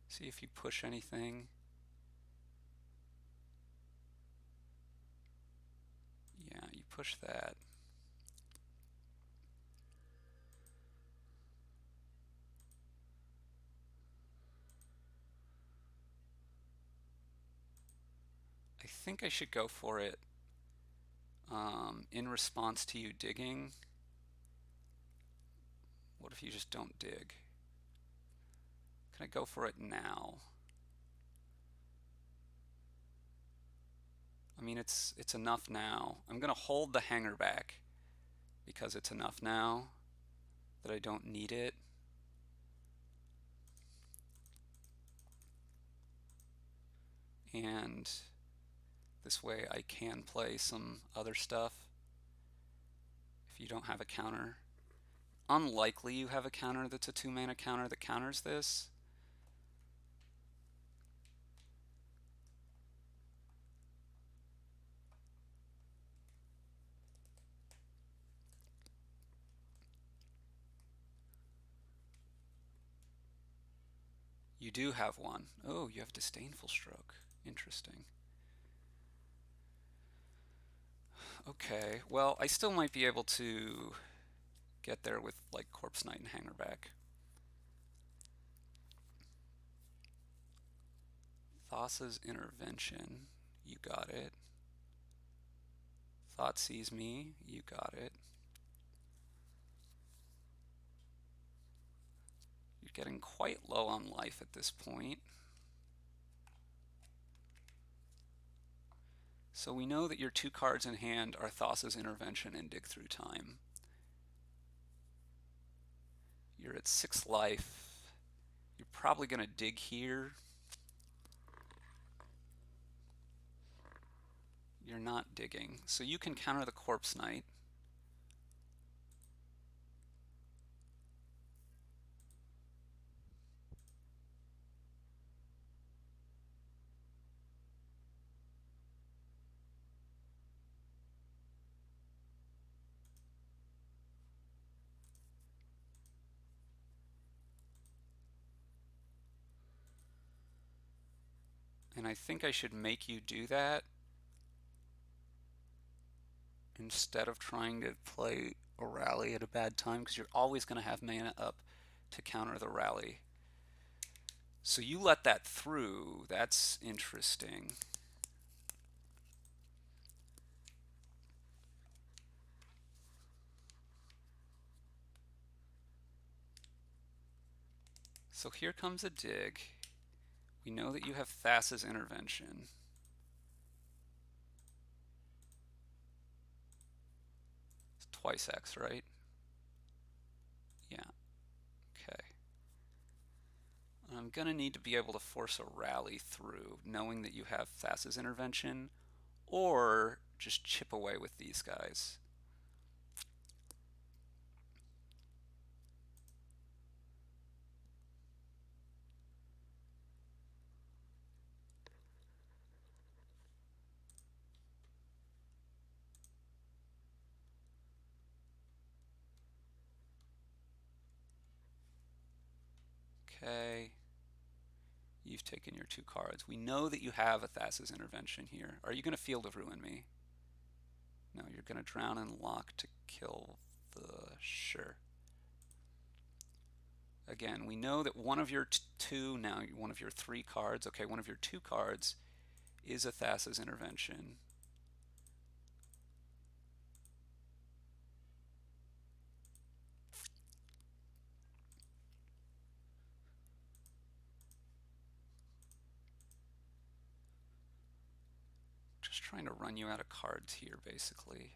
See if you push anything. Yeah, you push that. I think I should go for it in response to you digging. What if you just don't dig? Can I go for it now? mean, it's enough now. I'm gonna hold the hanger back because it's enough now that I don't need it. And this way I can play some other stuff if you don't have a counter. Unlikely you have a counter that's a 2-mana counter that counters this. You do have one. Oh, you have Disdainful Stroke. Interesting. Okay, well, I still might be able to get there with like Corpse Knight and Hangerback. Thassa's Intervention. You got it. Thought Sees Me. You got it. You're getting quite low on life at this point. So we know that your 2 cards in hand are Thassa's Intervention and Dig Through Time. You're at 6 life. You're probably going to dig here. You're not digging. So you can counter the Corpse Knight. And I think I should make you do that instead of trying to play a rally at a bad time, because you're always going to have mana up to counter the rally. So you let that through. That's interesting. So here comes a dig. We know that you have Thassa's Intervention. It's twice X, right? Yeah. Okay. I'm going to need to be able to force a rally through, knowing that you have Thassa's Intervention, or just chip away with these guys. Okay. You've taken your 2 cards. We know that you have a Thassa's Intervention here. Are you going to Field of Ruin me? No, you're going to Drown and Lock to kill the... Sure. Again, we know that one of your 2, now one of your 3 cards, okay, one of your 2 cards is a Thassa's Intervention. Just trying to run you out of cards here, basically.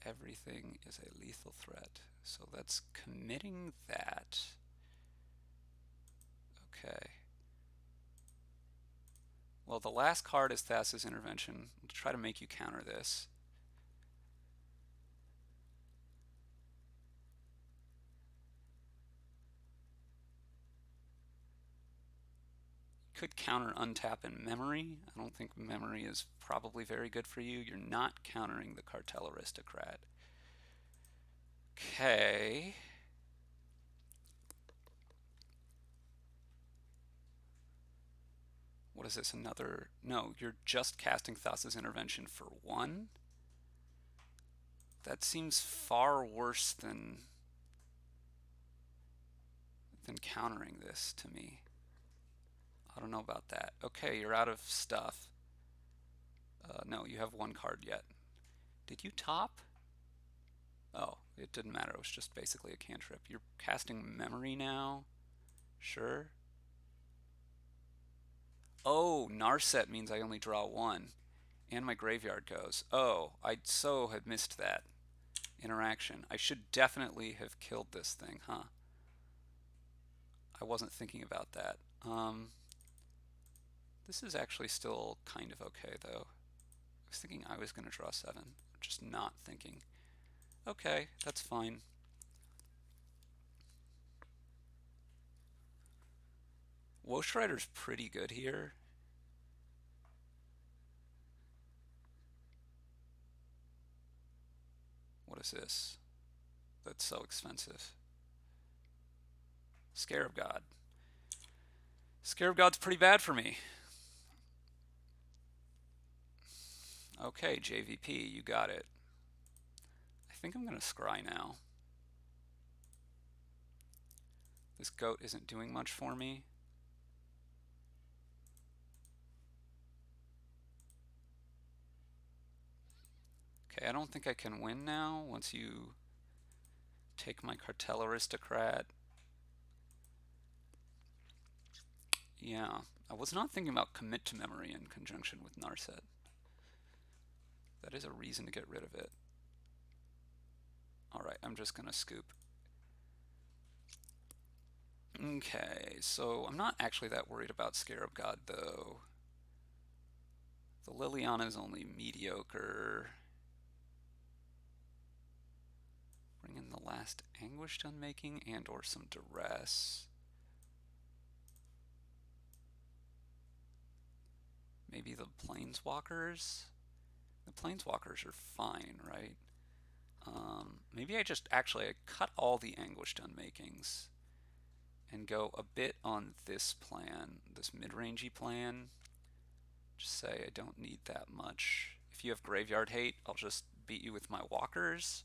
Everything is a lethal threat. So that's committing that. Okay. Well, the last card is Thassa's Intervention. I'll try to make you counter this. Could counter Untap and Memory. I don't think Memory is probably very good for you. You're not countering the Cartel Aristocrat. Okay. What is this? Another... No, you're just casting Thassa's Intervention for 1? That seems far worse than countering this to me. I don't know about that. Okay, you're out of stuff. No, you have 1 card yet. Did you top? Oh, it didn't matter. It was just basically a cantrip. You're casting Memory now? Sure. Oh, Narset means I only draw one, and my graveyard goes. Oh, I so have missed that interaction. I should definitely have killed this thing, huh? I wasn't thinking about that. This is actually still kind of okay, though. I was thinking I was going to draw 7. Just not thinking. Okay, that's fine. Wosh Rider's pretty good here. What is this? That's so expensive. Scarab God. Scarab God's pretty bad for me. Okay, JVP, you got it. I think I'm going to scry now. This goat isn't doing much for me. Okay, I don't think I can win now once you take my Cartel Aristocrat. Yeah, I was not thinking about Commit to Memory in conjunction with Narset. That is a reason to get rid of it. Alright, I'm just going to scoop. Okay, so I'm not actually that worried about Scarab God, though. The Liliana is only mediocre. Bring in the last Anguished Unmaking and or some Duress. Maybe the Planeswalkers? The Planeswalkers are fine, right? Maybe I just actually cut all the Anguished Unmakings and go a bit on this plan, this mid-rangey plan. Just say I don't need that much. If you have Graveyard Hate, I'll just beat you with my walkers.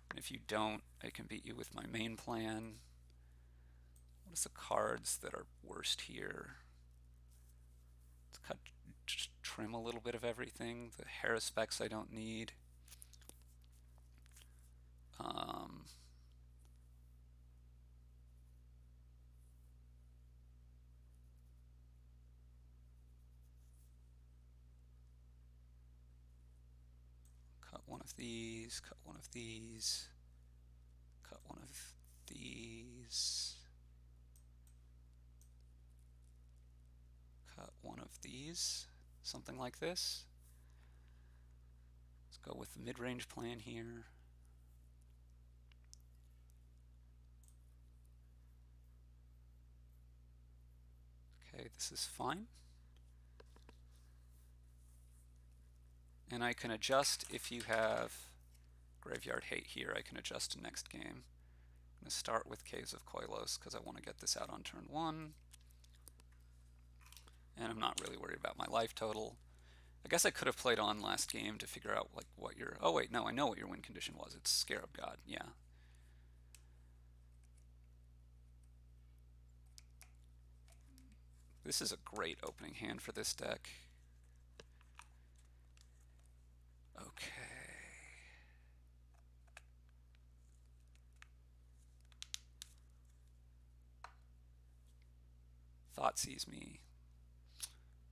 And if you don't, I can beat you with my main plan. What is the cards that are worst here? Let's cut, just trim a little bit of everything. The Haruspecs I don't need. Cut one of these, cut one of these, cut one of these, cut one of these, something like this. Let's go with the mid-range plan here. Okay, this is fine. And I can adjust if you have Graveyard Hate here. I can adjust to next game. I'm going to start with Caves of Koilos because I want to get this out on turn 1. And I'm not really worried about my life total. I guess I could have played on last game to figure out like what your... Oh wait, no, I know what your win condition was. It's Scarab God, yeah. This is a great opening hand for this deck. Okay. Thoughtseize me.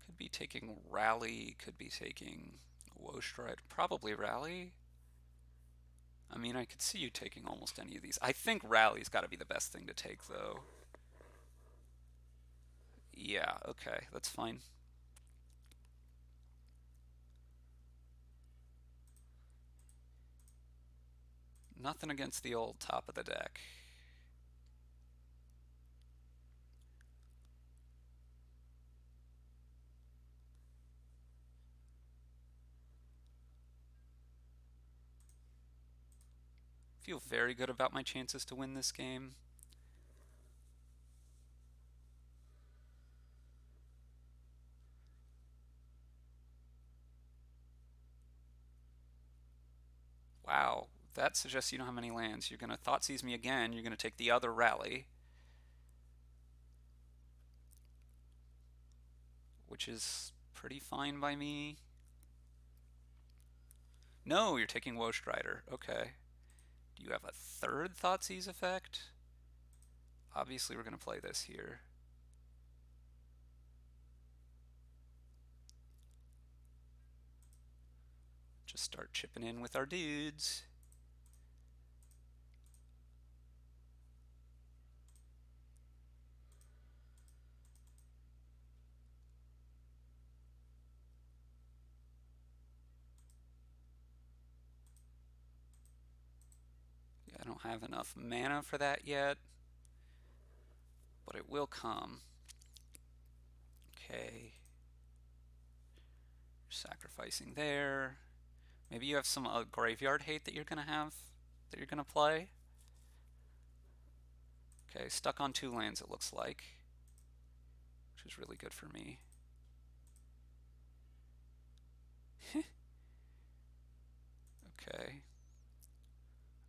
Could be taking Rally, could be taking Wostride, probably Rally. I mean, I could see you taking almost any of these. I think Rally's got to be the best thing to take, though. Yeah, okay, that's fine. Nothing against the old top of the deck. Feel very good about my chances to win this game. Wow, that suggests you don't have many lands. You're going to Thoughtseize me again. You're going to take the other Rally, which is pretty fine by me. No, you're taking Wostrider. Okay. Do you have a third Thoughtseize effect? Obviously, we're going to play this here. just start chipping in with our dudes. Yeah, I don't have enough mana for that yet, but it will come. Okay. Sacrificing there. Maybe you have some graveyard hate that you're going to have, that you're going to play. Okay, stuck on 2 lands it looks like, which is really good for me. Okay.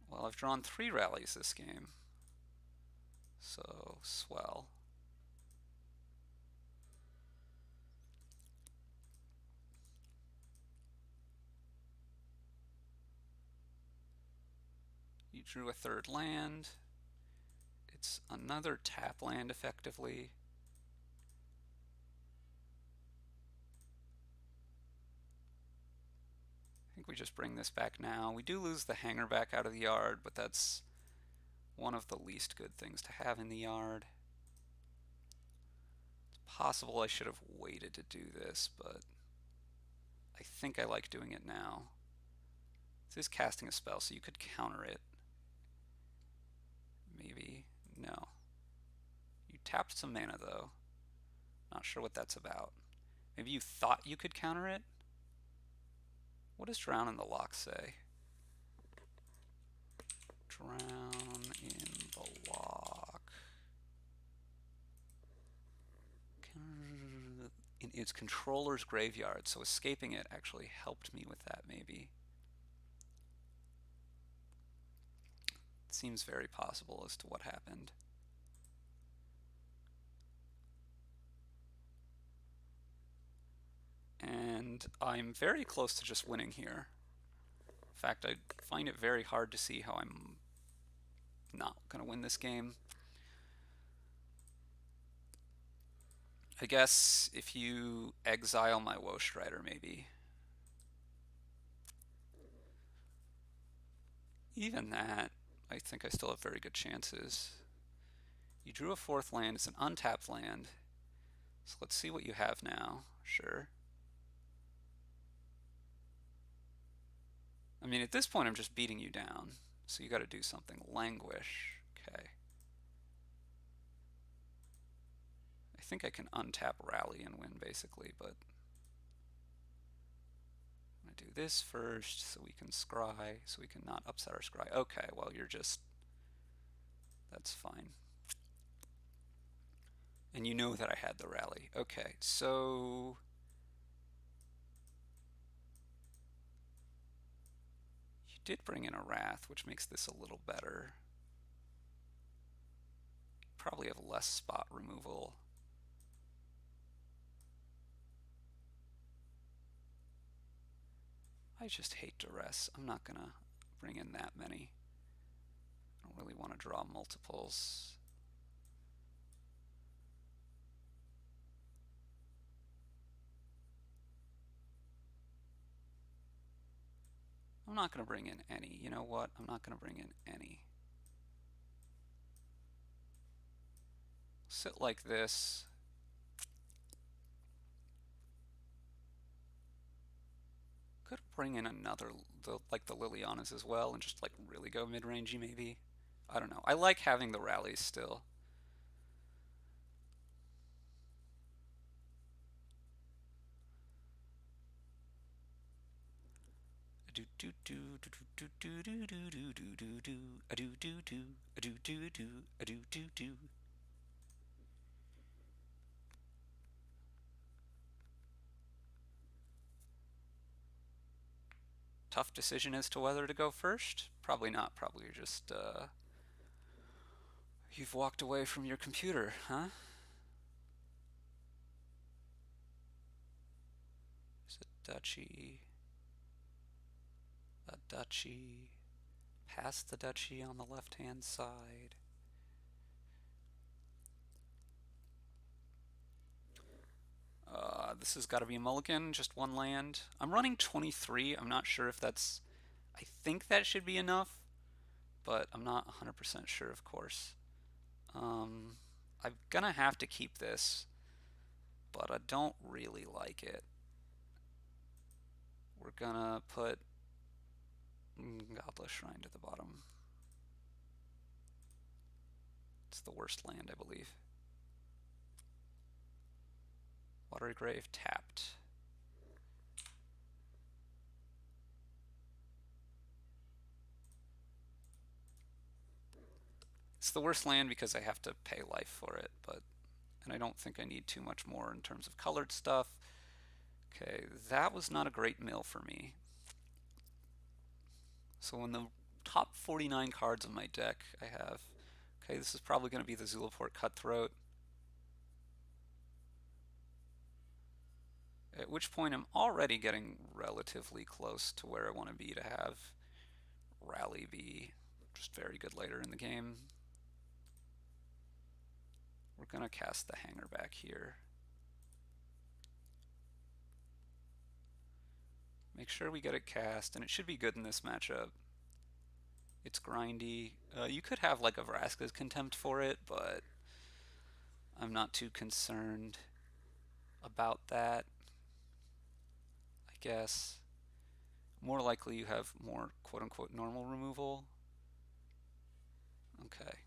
Well, I've drawn 3 rallies this game, so swell. You drew a 3rd land. It's another tap land effectively. I think we just bring this back now. We do lose the hanger back out of the yard, but that's one of the least good things to have in the yard. It's possible I should have waited to do this, but I think I like doing it now. This is casting a spell, so you could counter it. Maybe. No. You tapped some mana, though. Not sure what that's about. Maybe you thought you could counter it? What does Drown in the Loch say? Drown in the Loch. In its controller's graveyard, so escaping it actually helped me with that, maybe. It seems very possible as to what happened. And I'm very close to just winning here. In fact, I find it very hard to see how I'm not going to win this game. I guess if you exile my Woe Strider, maybe. Even that, I think I still have very good chances. You drew a 4th land. It's an untapped land. So let's see what you have now. Sure. I mean, at this point, I'm just beating you down. So you got to do something. Languish. Okay. I think I can untap Rally and win, basically, but I'm going to do this first so we can scry, so we can not upset our scry. Okay, well, you're just... That's fine. And you know that I had the Rally. Okay, so... You did bring in a Wrath, which makes this a little better. You probably have less spot removal. I just hate Duress. I'm not going to bring in that many. I don't really want to draw multiples. I'm not going to bring in any. You know what? I'm not going to bring in any. Sit like this. Could bring in another, like the Lilianas as well, and just like really go mid-rangey maybe. I don't know. I like having the rallies still. Do do do do do do do do do do do do a do do do a do do do a do do do. Tough decision as to whether to go first? Probably not. Probably just you've walked away from your computer, huh? Is it duchy? A duchy. Past the duchy on the left-hand side. This has got to be a mulligan, just one land. I'm running 23. I'm not sure if that's... I think that should be enough, but I'm not 100% sure, of course. I'm gonna have to keep this, but I don't really like it. We're gonna put Godless Shrine to the bottom. It's the worst land, I believe. Watery Grave tapped. It's the worst land because I have to pay life for it, and I don't think I need too much more in terms of colored stuff. Okay, that was not a great mill for me. So in the top 49 cards of my deck, I have... Okay, this is probably going to be the Zulaport Cutthroat. At which point I'm already getting relatively close to where I want to be to have Rally be just very good later in the game. We're going to cast the Hanger back here. Make sure we get it cast, and it should be good in this matchup. It's grindy. You could have like a Vraska's Contempt for it, but I'm not too concerned about that, I guess. More likely you have more quote-unquote normal removal. Okay,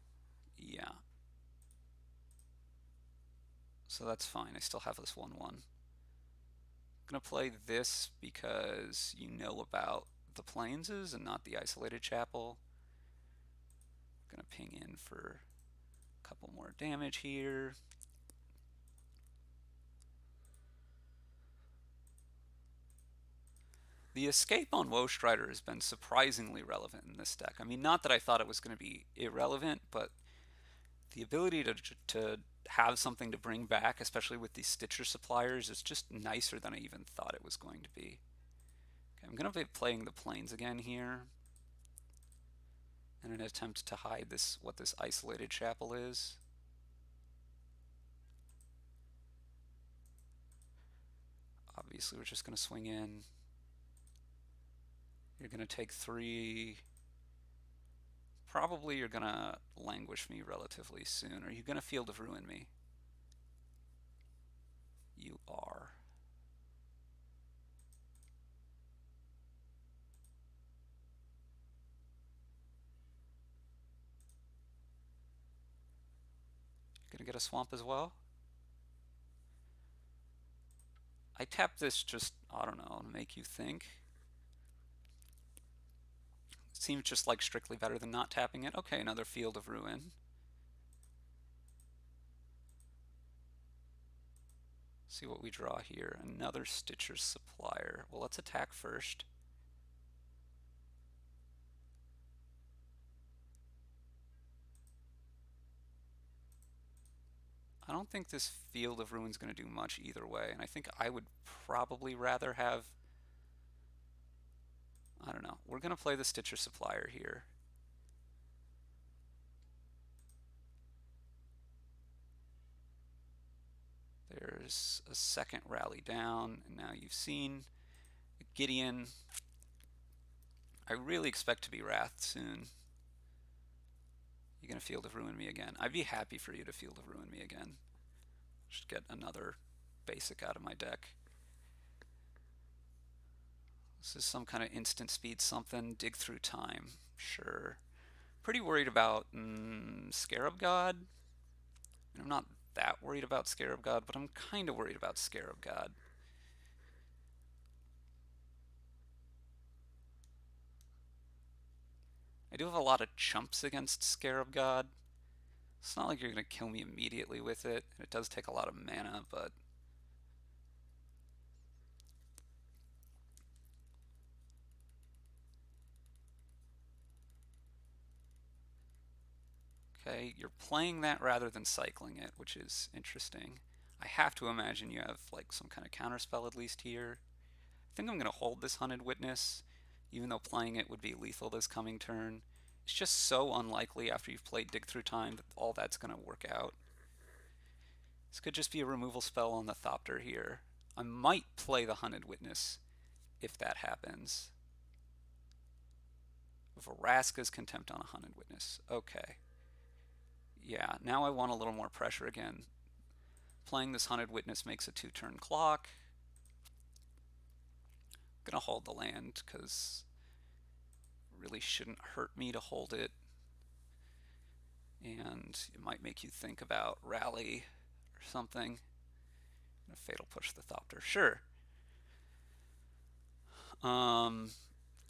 yeah. So that's fine. I still have this 1-1. I'm going to play this because you know about the Plainses and not the Isolated Chapel. I'm going to ping in for a couple more damage here. The escape on Woe Strider has been surprisingly relevant in this deck. I mean, not that I thought it was going to be irrelevant, but the ability to have something to bring back, especially with these Stitcher suppliers, is just nicer than I even thought it was going to be. Okay, I'm going to be playing the Plains again here in an attempt to hide this, what this Isolated Chapel is. Obviously, we're just going to swing in. You're going to take 3. Probably you're going to languish me relatively soon. Are you going to Field of Ruin me? You are. You're going to get a swamp as well? I tap this just, I don't know, to make you think. It seems just like strictly better than not tapping it. Okay, another Field of Ruin. See what we draw here. Another Stitcher's Supplier. Well, let's attack first. I don't think this Field of Ruin is going to do much either way, and I think I would probably rather have... I don't know. We're going to play the Stitcher Supplier here. There's a second rally down, and now you've seen Gideon. I really expect to be wrathed soon. You're going to Field of Ruin me again. I'd be happy for you to Field of Ruin me again. Just get another basic out of my deck. This is some kind of instant speed something. Dig Through Time. Sure. Pretty worried about Scarab God. And I'm not that worried about Scarab God, but I'm kind of worried about Scarab God. I do have a lot of chumps against Scarab God. It's not like you're going to kill me immediately with it. It does take a lot of mana, but... Okay, you're playing that rather than cycling it, which is interesting. I have to imagine you have like some kind of counterspell at least here. I think I'm going to hold this Hunted Witness, even though playing it would be lethal this coming turn. It's just so unlikely after you've played Dig Through Time that all that's going to work out. This could just be a removal spell on the Thopter here. I might play the Hunted Witness if that happens. Vraska's Contempt on a Hunted Witness. Okay. Yeah, now I want a little more pressure again. Playing this Hunted Witness makes a 2-turn clock. I'm going to hold the land because it really shouldn't hurt me to hold it. And it might make you think about Rally or something. A Fatal Push the Thopter. Sure.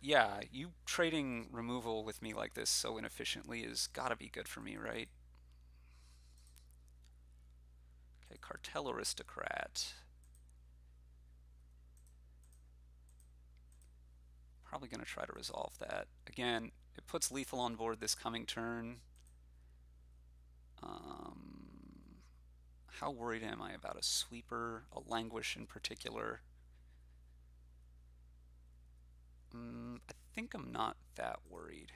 Yeah, you trading removal with me like this so inefficiently is gotta be good for me, right? Okay, Cartel Aristocrat. Probably gonna try to resolve that. Again, it puts lethal on board this coming turn. How worried am I about a sweeper, a languish in particular? I think I'm not that worried.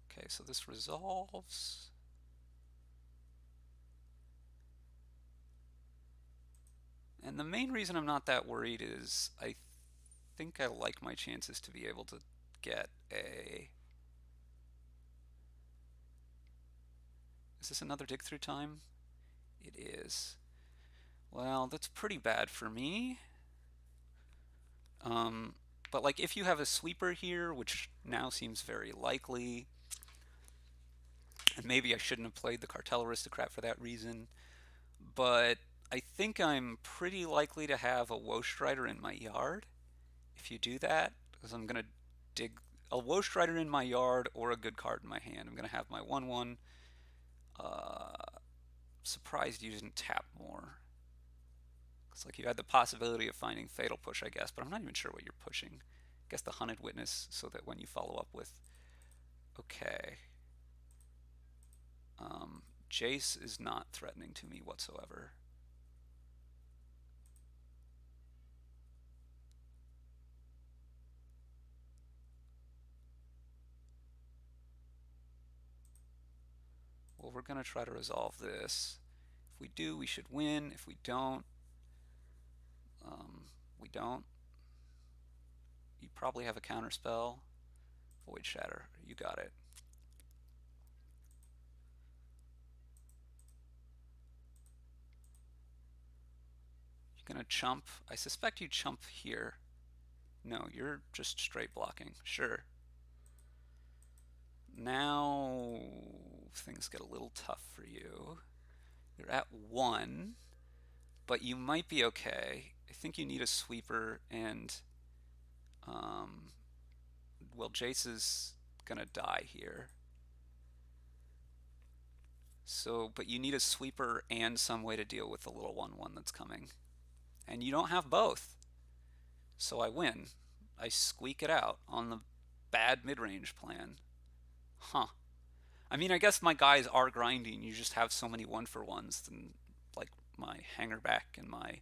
Okay, so this resolves. And the main reason I'm not that worried is I think I like my chances to be able to get a... Is this another dig through time? It is. Well, that's pretty bad for me. But like if you have a sweeper here, which now seems very likely, and maybe I shouldn't have played the Cartel Aristocrat for that reason, but I think I'm pretty likely to have a Woe Strider in my yard if you do that, because I'm going to dig a Woe Strider in my yard or a good card in my hand. I'm going to have my 1/1. Surprised you didn't tap more. Looks like you had the possibility of finding Fatal Push, I guess, but I'm not even sure what you're pushing. I guess the Hunted Witness, so that when you follow up with... Okay. Jace is not threatening to me whatsoever. Well, we're going to try to resolve this. If we do, we should win. If we don't, we don't. You probably have a counterspell. Void Shatter. You got it. You're going to chump. I suspect you chump here. No, you're just straight blocking. Sure. Now things get a little tough for you. You're at 1, but you might be okay. I think you need a sweeper, and well, Jace is gonna die here. So, but you need a sweeper and some way to deal with the little 1/1 that's coming, and you don't have both. So I win. I squeak it out on the bad mid-range plan. Huh. I mean, I guess my guys are grinding. You just have so many 1-for-1s, and like my hanger back and my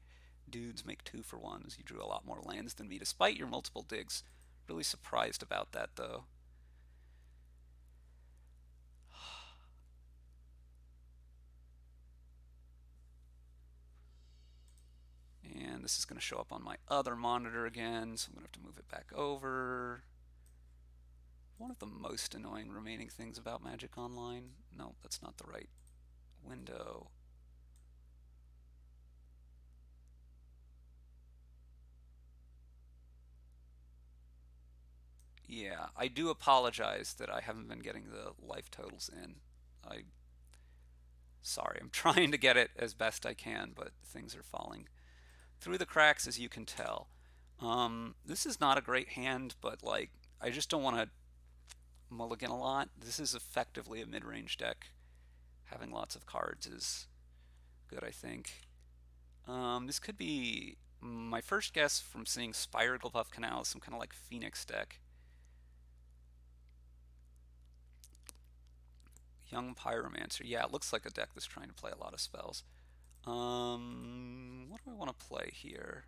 dudes make 2-for-1s. You drew a lot more lands than me, despite your multiple digs. Really surprised about that, though. And this is going to show up on my other monitor again, so I'm going to have to move it back over. One of the most annoying remaining things about Magic Online. No, that's not the right window. Yeah, I do apologize that I haven't been getting the life totals in. Sorry, I'm trying to get it as best I can, but things are falling through the cracks, as you can tell. This is not a great hand, but like I just don't want to mulligan a lot. This is effectively a mid-range deck. Having lots of cards is good, I think. This could be my first guess from seeing Spiral-Puff Canal is some kind of like Phoenix deck. Young Pyromancer. Yeah, it looks like a deck that's trying to play a lot of spells. What do I want to play here?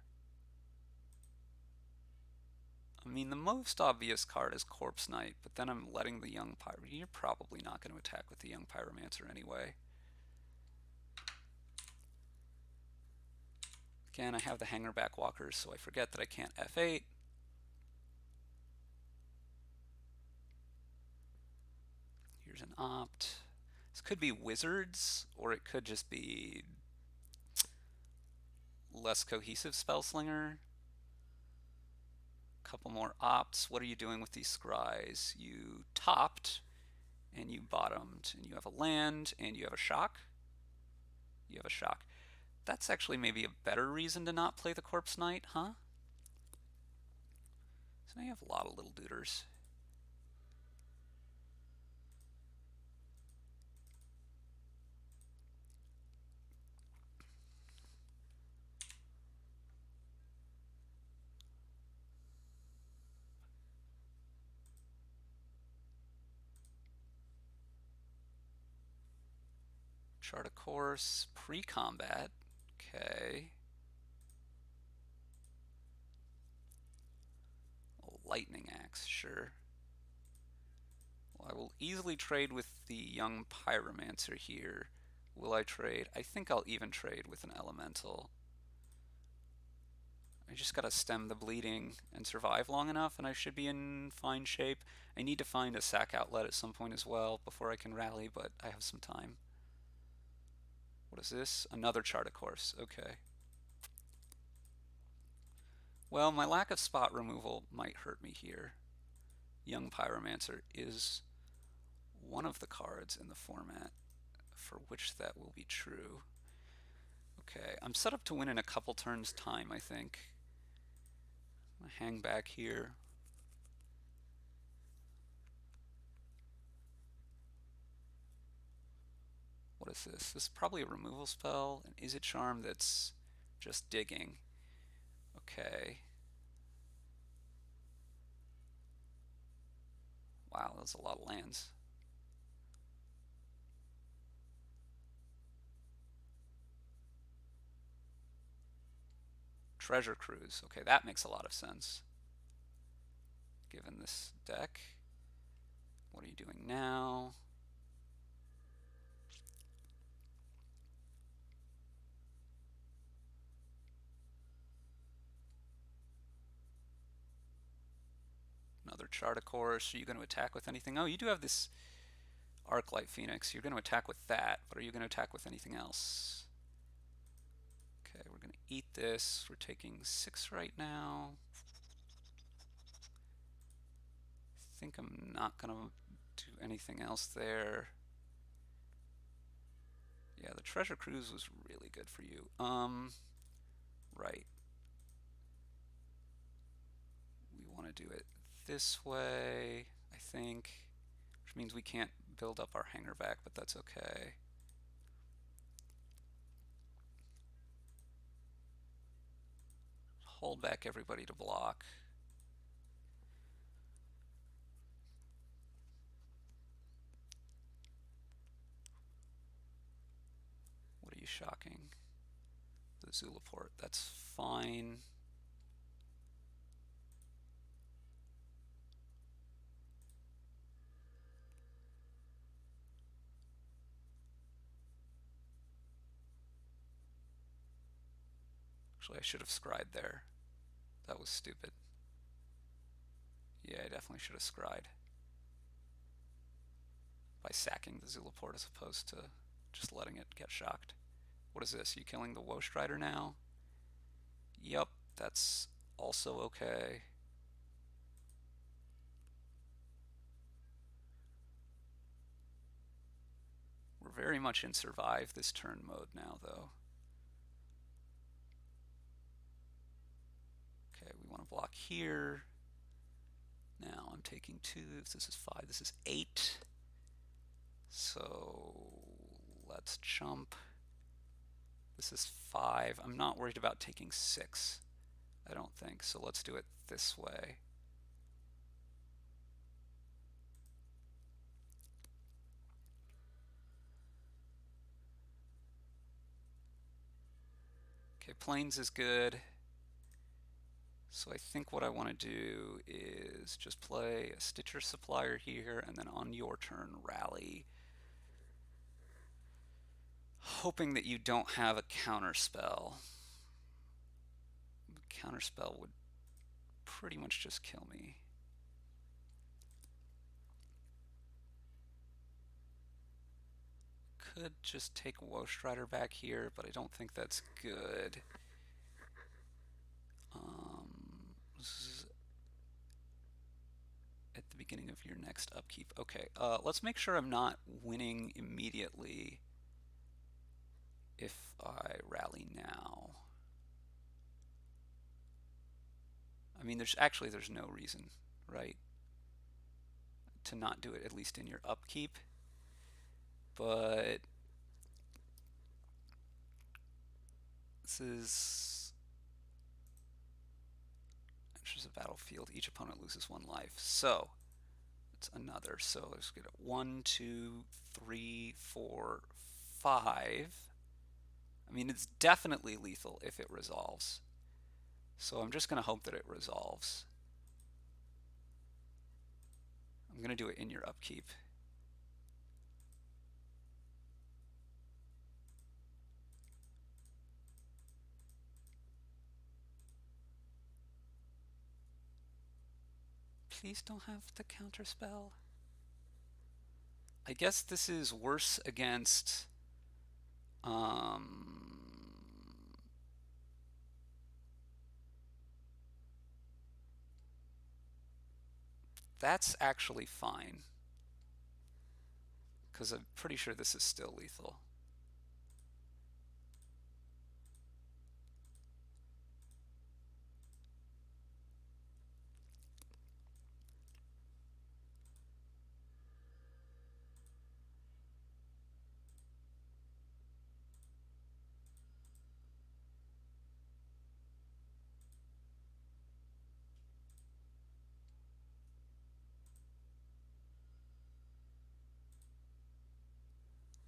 I mean, the most obvious card is Corpse Knight, but then I'm letting the young pyro. You're probably not going to attack with the young pyromancer anyway. Again, I have the hanger back walkers, so I forget that I can't F8. Here's an opt. This could be wizards, or it could just be less cohesive spellslinger. Couple more opts. What are you doing with these scries? You topped and you bottomed, and you have a land and you have a shock. You have a shock. That's actually maybe a better reason to not play the Corpse Knight, huh? So now you have a lot of little duders. Chart a course, pre-combat. Okay. Lightning axe, sure. Well, I will easily trade with the young pyromancer here. Will I trade? I think I'll even trade with an elemental. I just gotta stem the bleeding and survive long enough, and I should be in fine shape. I need to find a sack outlet at some point as well before I can rally, but I have some time. What is this? Another chart of course. Okay. Well, my lack of spot removal might hurt me here. Young Pyromancer is one of the cards in the format for which that will be true. Okay, I'm set up to win in a couple turns time, I think. I'm gonna hang back here. What is this? This is probably a removal spell. And is it charm that's just digging? Okay. Wow, that's a lot of lands. Treasure Cruise. Okay, that makes a lot of sense. Given this deck. What are you doing now? Another chart of course. Are you going to attack with anything? Oh, you do have this Arclight Phoenix. You're going to attack with that, but are you going to attack with anything else? Okay, we're going to eat this. We're taking 6 right now. I think I'm not going to do anything else there. Yeah, the Treasure Cruise was really good for you. Right. We want to do it this way, I think, which means we can't build up our hanger back, but that's okay. Hold back everybody to block. What are you shocking? The Zulaport. That's fine. Actually, I should have scried there. That was stupid. Yeah, I definitely should have scried by sacking the Zulaport as opposed to just letting it get shocked. What is this? You killing the Woe Strider now? Yep, that's also okay. We're very much in survive this turn mode now, though. Okay, we want to block here. Now I'm taking 2. This is 5. This is 8. So let's jump. This is 5. I'm not worried about taking 6. I don't think. So let's do it this way. Okay, Plains is good. So I think what I want to do is just play a Stitcher Supplier here, and then on your turn, rally. Hoping that you don't have a counterspell. Counterspell would pretty much just kill me. Could just take Strider back here, but I don't think that's good. This is at the beginning of your next upkeep. Okay, let's make sure I'm not winning immediately if I rally now. I mean, there's no reason, right, to not do it, at least in your upkeep. But this is enters a battlefield. Each opponent loses 1 life. So it's another. So let's get it. 1, 2, 3, 4, 5. I mean, it's definitely lethal if it resolves. So I'm just going to hope that it resolves. I'm going to do it in your upkeep. Please don't have the counterspell. I guess this is worse against that's actually fine, because I'm pretty sure this is still lethal.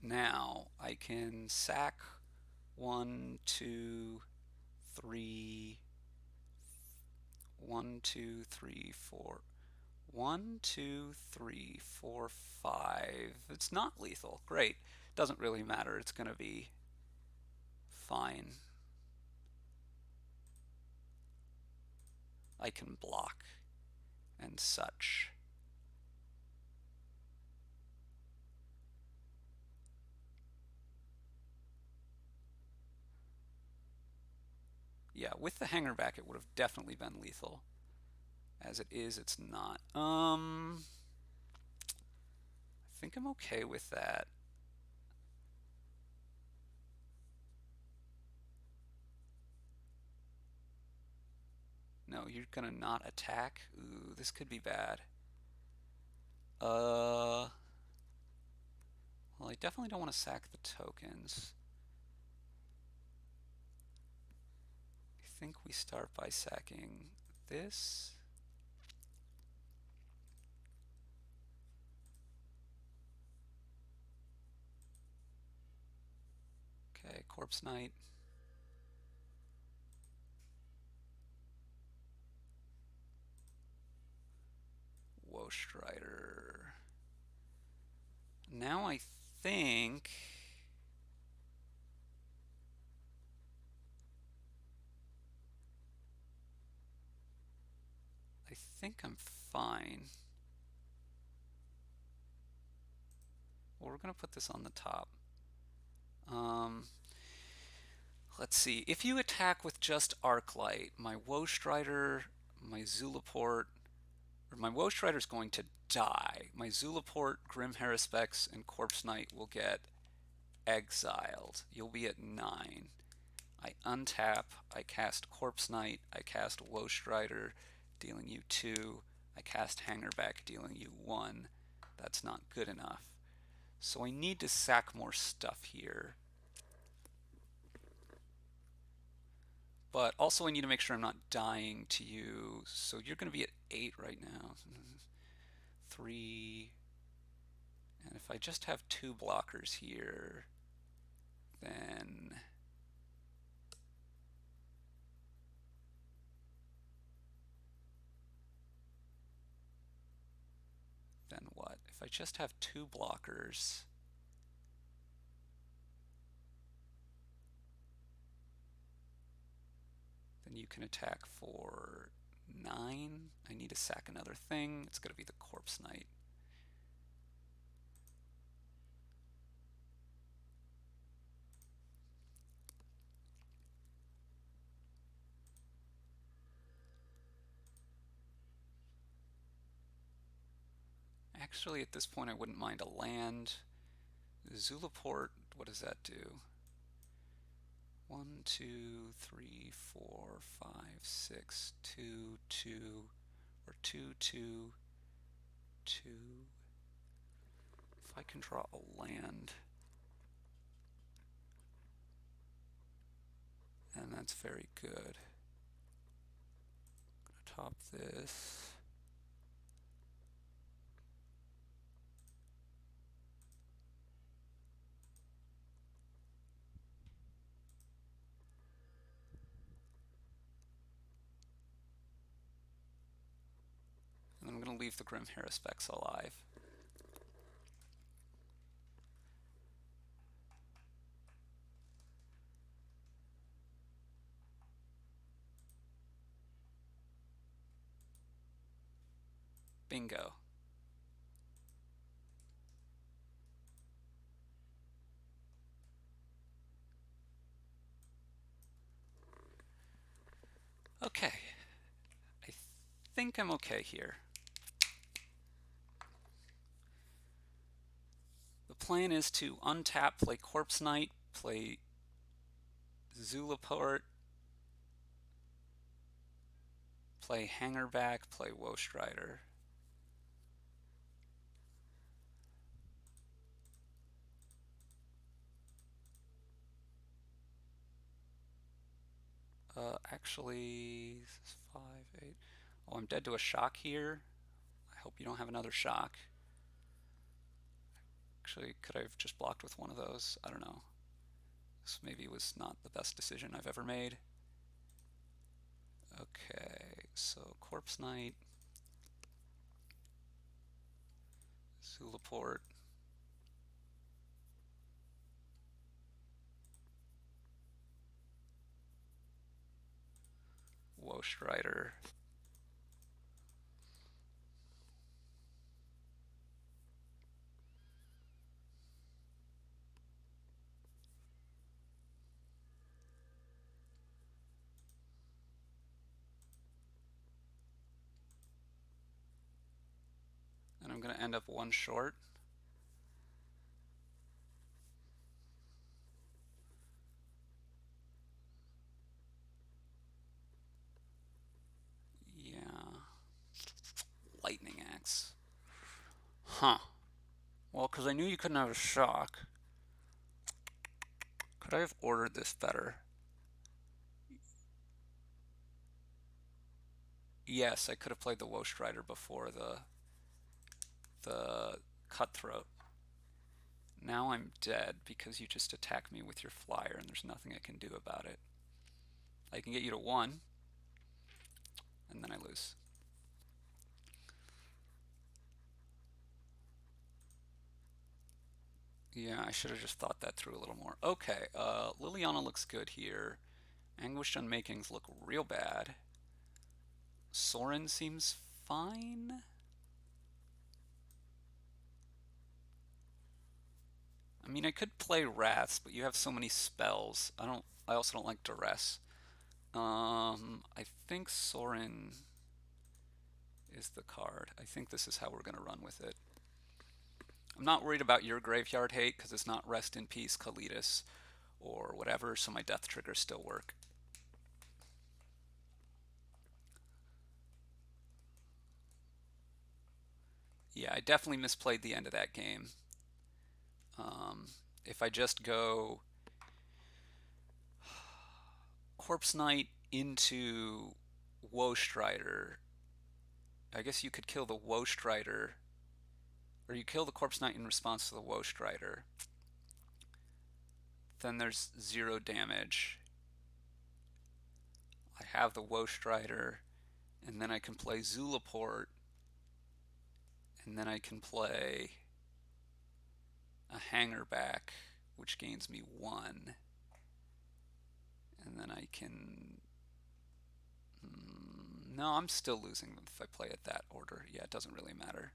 Now I can sack 1, 2, 3, 1, 2, 3, 4. 1, 2, 3, 4, 5. It's not lethal. Great. Doesn't really matter. It's going to be fine. I can block and such. Yeah, with the hanger back, it would have definitely been lethal. As it is, it's not. I think I'm okay with that. No, you're gonna not attack? Ooh, this could be bad. Well, I definitely don't want to sack the tokens. I think we start by sacking this. Okay, Corpse Knight. Strider. Now I think I'm fine. Well, we're gonna put this on the top. Let's see. If you attack with just Arclight, my Strider, my Zulaport, or my Strider is going to die. My Zulaport, Grim Haruspex, and Corpse Knight will get exiled. You'll be at 9. I untap, I cast Corpse Knight, I cast Strider, dealing you 2. I cast Hangerback, dealing you 1. That's not good enough. So I need to sack more stuff here. But also I need to make sure I'm not dying to you. So you're going to be at 8 right now. 3. And if I just have 2 blockers here, then I just have 2 blockers, then you can attack for 9. I need to sack another thing. It's going to be the Corpse Knight. Actually, at this point, I wouldn't mind a land. Zulaport, what does that do? 1, 2, 3, 4, 5, 6, 2, 2, or 2, 2, 2. If I can draw a land, and that's very good. I'm going to top this. And I'm going to leave the Grim Haruspex alive. Bingo. Okay. I think I'm okay here. The plan is to untap, play Corpse Knight, play Zulaport, play Hangerback, play Woestrider. Actually, this is 5, 8. Oh, I'm dead to a shock here. I hope you don't have another shock. Actually, could I have just blocked with one of those? I don't know. This maybe was not the best decision I've ever made. Okay, so Corpse Knight, Zulaport, Woestrider. And I'm going to end up 1 short. Yeah. Lightning Axe. Huh. Well, because I knew you couldn't have a shock. Could I have ordered this better? Yes, I could have played the Woestrider before the Cutthroat. Now I'm dead because you just attack me with your flyer and there's nothing I can do about it. I can get you to 1, and then I lose. Yeah, I should have just thought that through a little more. Okay, Liliana looks good here. Anguished Unmakings look real bad. Sorin seems fine. I mean, I could play Wraths, but you have so many spells. I also don't like Duress. I think Sorin is the card. I think this is how we're going to run with it. I'm not worried about your graveyard hate because it's not Rest in Peace, Kalidas, or whatever, so my death triggers still work. Yeah, I definitely misplayed the end of that game. If I just go Corpse Knight into Woestrider, I guess you could kill the Woestrider, or you kill the Corpse Knight in response to the Woestrider. Then there's 0 damage. I have the Woestrider, and then I can play Zulaport And then I can play a hanger back, which gains me 1. And then I can... No, I'm still losing if I play it that order. Yeah, it doesn't really matter.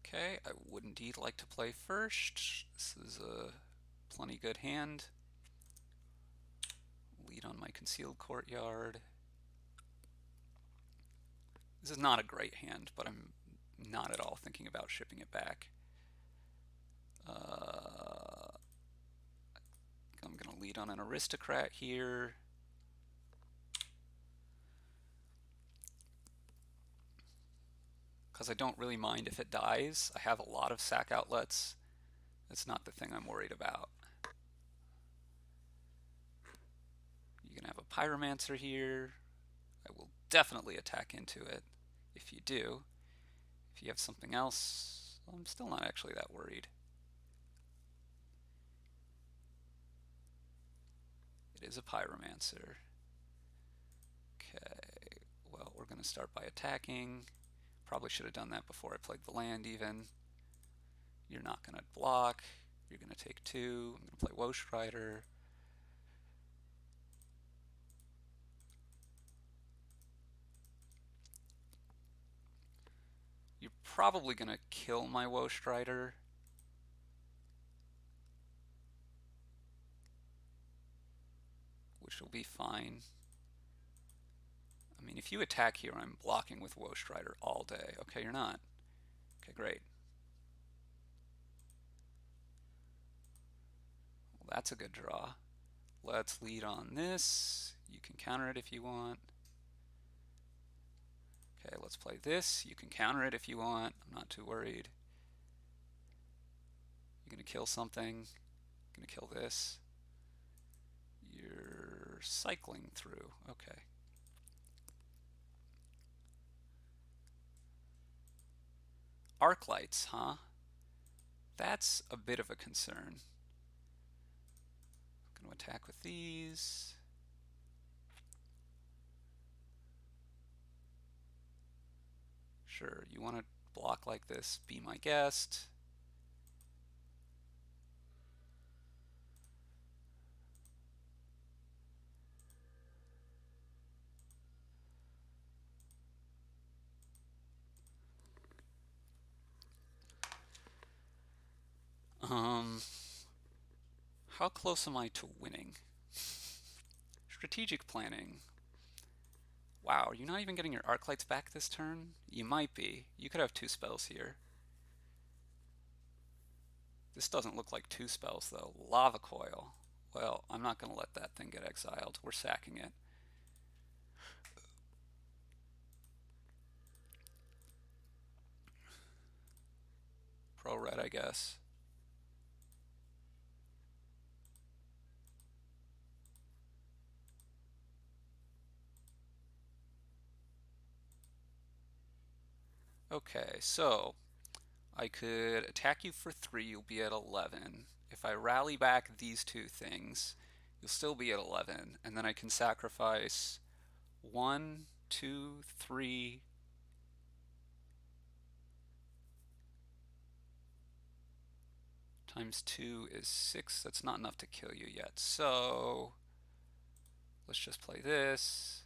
Okay, I would indeed like to play first. This is a plenty good hand. Lead on my concealed courtyard. This is not a great hand, but I'm not at all thinking about shipping it back. I'm going to lead on an aristocrat here. Because I don't really mind if it dies. I have a lot of sack outlets. That's not the thing I'm worried about. You can have a pyromancer here. I will definitely attack into it if you do. If you have something else, I'm still not actually that worried. It is a pyromancer. Okay, well, we're going to start by attacking. Probably should have done that before I played the land even. You're not going to block. You're going to take 2. I'm going to play Wosh Rider. You're probably going to kill my Wosh Rider. Which will be fine. I mean, if you attack here, I'm blocking with Wosh Rider all day. Okay, you're not. Okay, great. Well, that's a good draw. Let's lead on this. You can counter it if you want. Okay, let's play this. You can counter it if you want. I'm not too worried. You're going to kill something. You're going to kill this. You're cycling through. Okay. Arc lights, huh? That's a bit of a concern. I'm going to attack with these. Sure, you want to block like this, be my guest. How close am I to winning? Strategic planning. Wow, you're not even getting your arc lights back this turn? You might be. You could have 2 spells here. This doesn't look like 2 spells though. Lava Coil. Well, I'm not going to let that thing get exiled. We're sacking it. Pro red, I guess. Okay, so I could attack you for 3, you'll be at 11. If I rally back these 2 things, you'll still be at 11. And then I can sacrifice 1, 2, 3. Times 2 is 6. That's not enough to kill you yet. So let's just play this.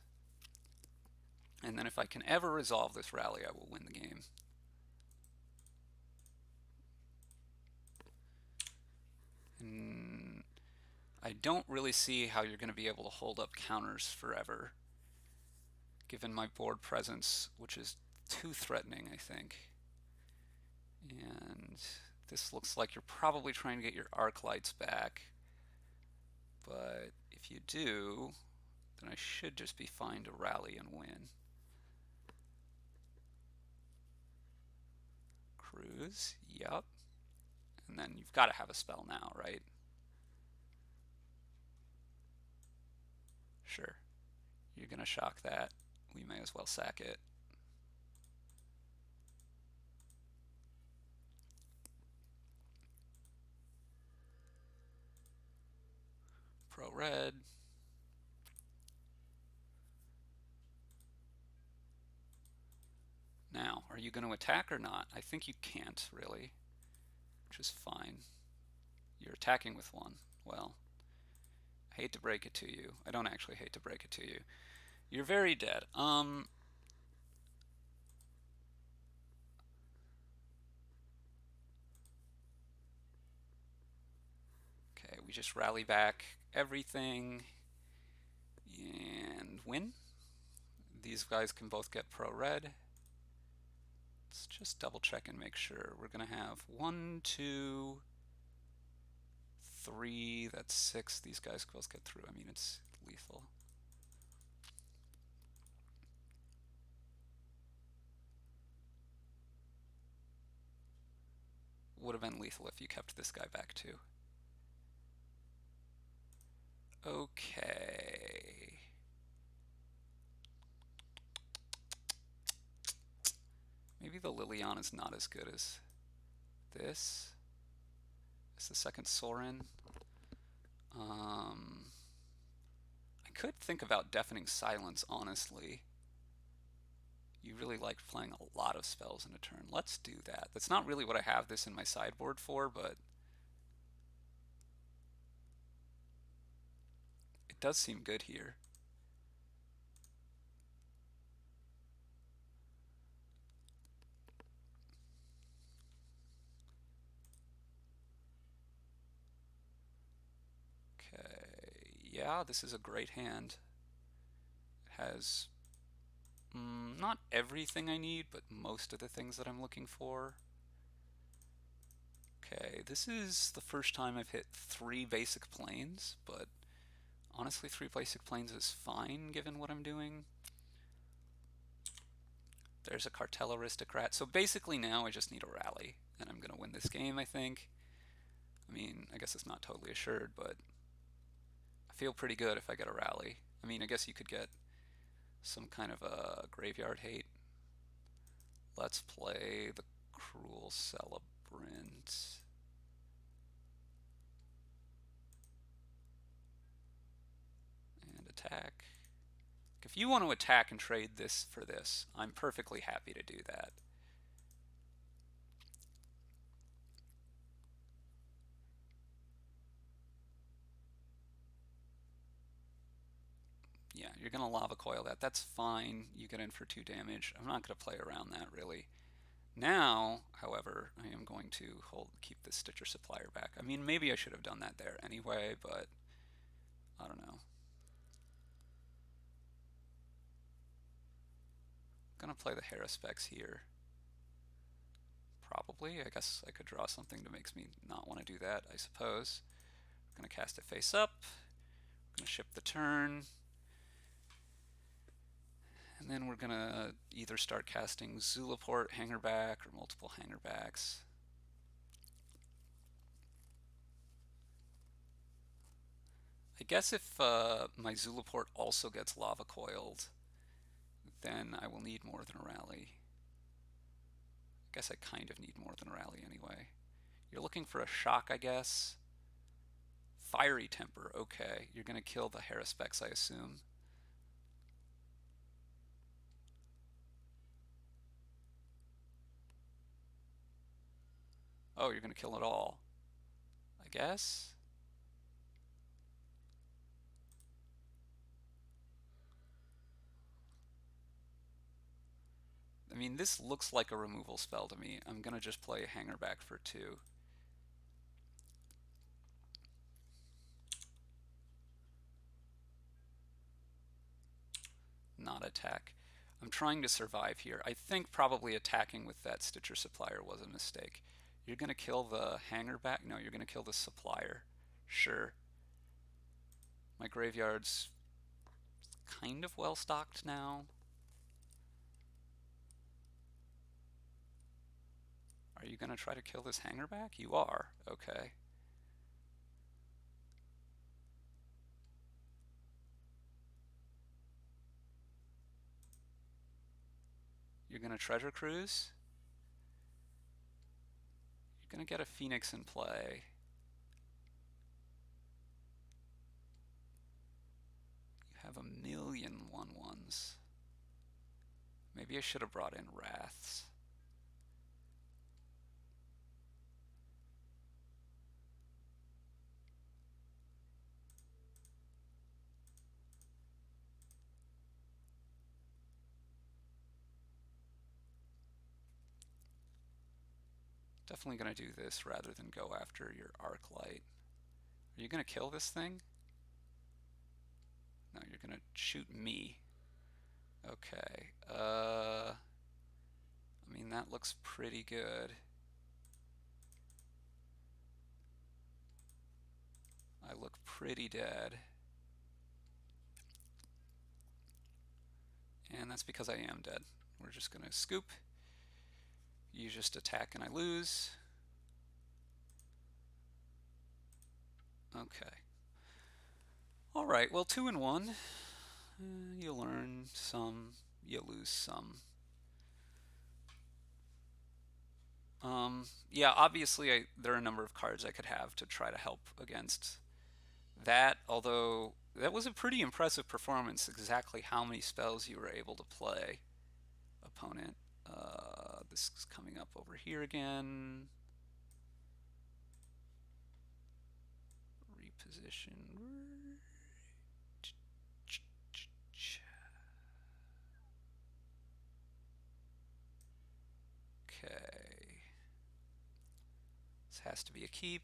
And then if I can ever resolve this rally, I will win the game. And I don't really see how you're going to be able to hold up counters forever, given my board presence, which is too threatening, I think. And this looks like you're probably trying to get your arc lights back. But if you do, then I should just be fine to rally and win. Cruise, yep. And then you've got to have a spell now, right? Sure. You're going to shock that. We may as well sack it. Pro red. Now, are you going to attack or not? I think you can't, really, which is fine. You're attacking with one. Well, I hate to break it to you. I don't actually hate to break it to you. You're very dead. Okay, we just rally back everything and win. These guys can both get pro red. Let's just double check and make sure. We're going to have 1, 2, 3, that's 6. These guys both get through. I mean, it's lethal. Would have been lethal if you kept this guy back too. Okay. Maybe the Liliana is not as good as this. It's the second Sorin. I could think about Deafening Silence, honestly. You really like playing a lot of spells in a turn. Let's do that. That's not really what I have this in my sideboard for, but it does seem good here. Okay, yeah, this is a great hand. It has not everything I need, but most of the things that I'm looking for. Okay, this is the first time I've hit 3 basic planes, but honestly 3 basic planes is fine given what I'm doing. There's a Cartel Aristocrat. So basically now I just need a rally, and I'm going to win this game, I think. I mean, I guess it's not totally assured, but I feel pretty good if I get a rally. I mean, I guess you could get some kind of a graveyard hate. Let's play the Cruel Celebrant. And attack. If you want to attack and trade this for this, I'm perfectly happy to do that. Yeah, you're going to lava coil that. That's fine. You get in for 2 damage. I'm not going to play around that, really. Now, however, I am going to keep this Stitcher Supplier back. I mean, maybe I should have done that there anyway, but I don't know. I'm going to play the Haruspex here. Probably. I guess I could draw something that makes me not want to do that, I suppose. I'm going to cast it face up. I'm going to ship the turn. And then we're going to either start casting Zulaport, Hangerback, or multiple Hangerbacks. I guess if my Zulaport also gets lava coiled, then I will need more than a rally. I guess I kind of need more than a rally anyway. You're looking for a shock, I guess. Fiery Temper, okay. You're going to kill the Haruspex, I assume. Oh, you're going to kill it all, I guess? I mean, this looks like a removal spell to me. I'm going to just play Hangerback for 2. Not attack. I'm trying to survive here. I think probably attacking with that Stitcher Supplier was a mistake. You're going to kill the Hangerback? No, you're going to kill the Supplier. Sure. My graveyard's kind of well stocked now. Are you going to try to kill this hanger back? You are. Okay. You're going to treasure cruise? You're going to get a Phoenix in play. You have a million 1/1s. Maybe I should have brought in Wraths. Definitely going to do this rather than go after your Arc Light. Are you going to kill this thing? No, you're going to shoot me. Okay. I mean, that looks pretty good. I look pretty dead. And that's because I am dead. We're just going to scoop. You just attack and I lose. Okay. Alright, well, 2 and 1. You learn some, you lose some. Yeah, obviously there are a number of cards I could have to try to help against that, although that was a pretty impressive performance, exactly how many spells you were able to play, opponent. This is coming up over here again. Reposition. Okay. This has to be a keep.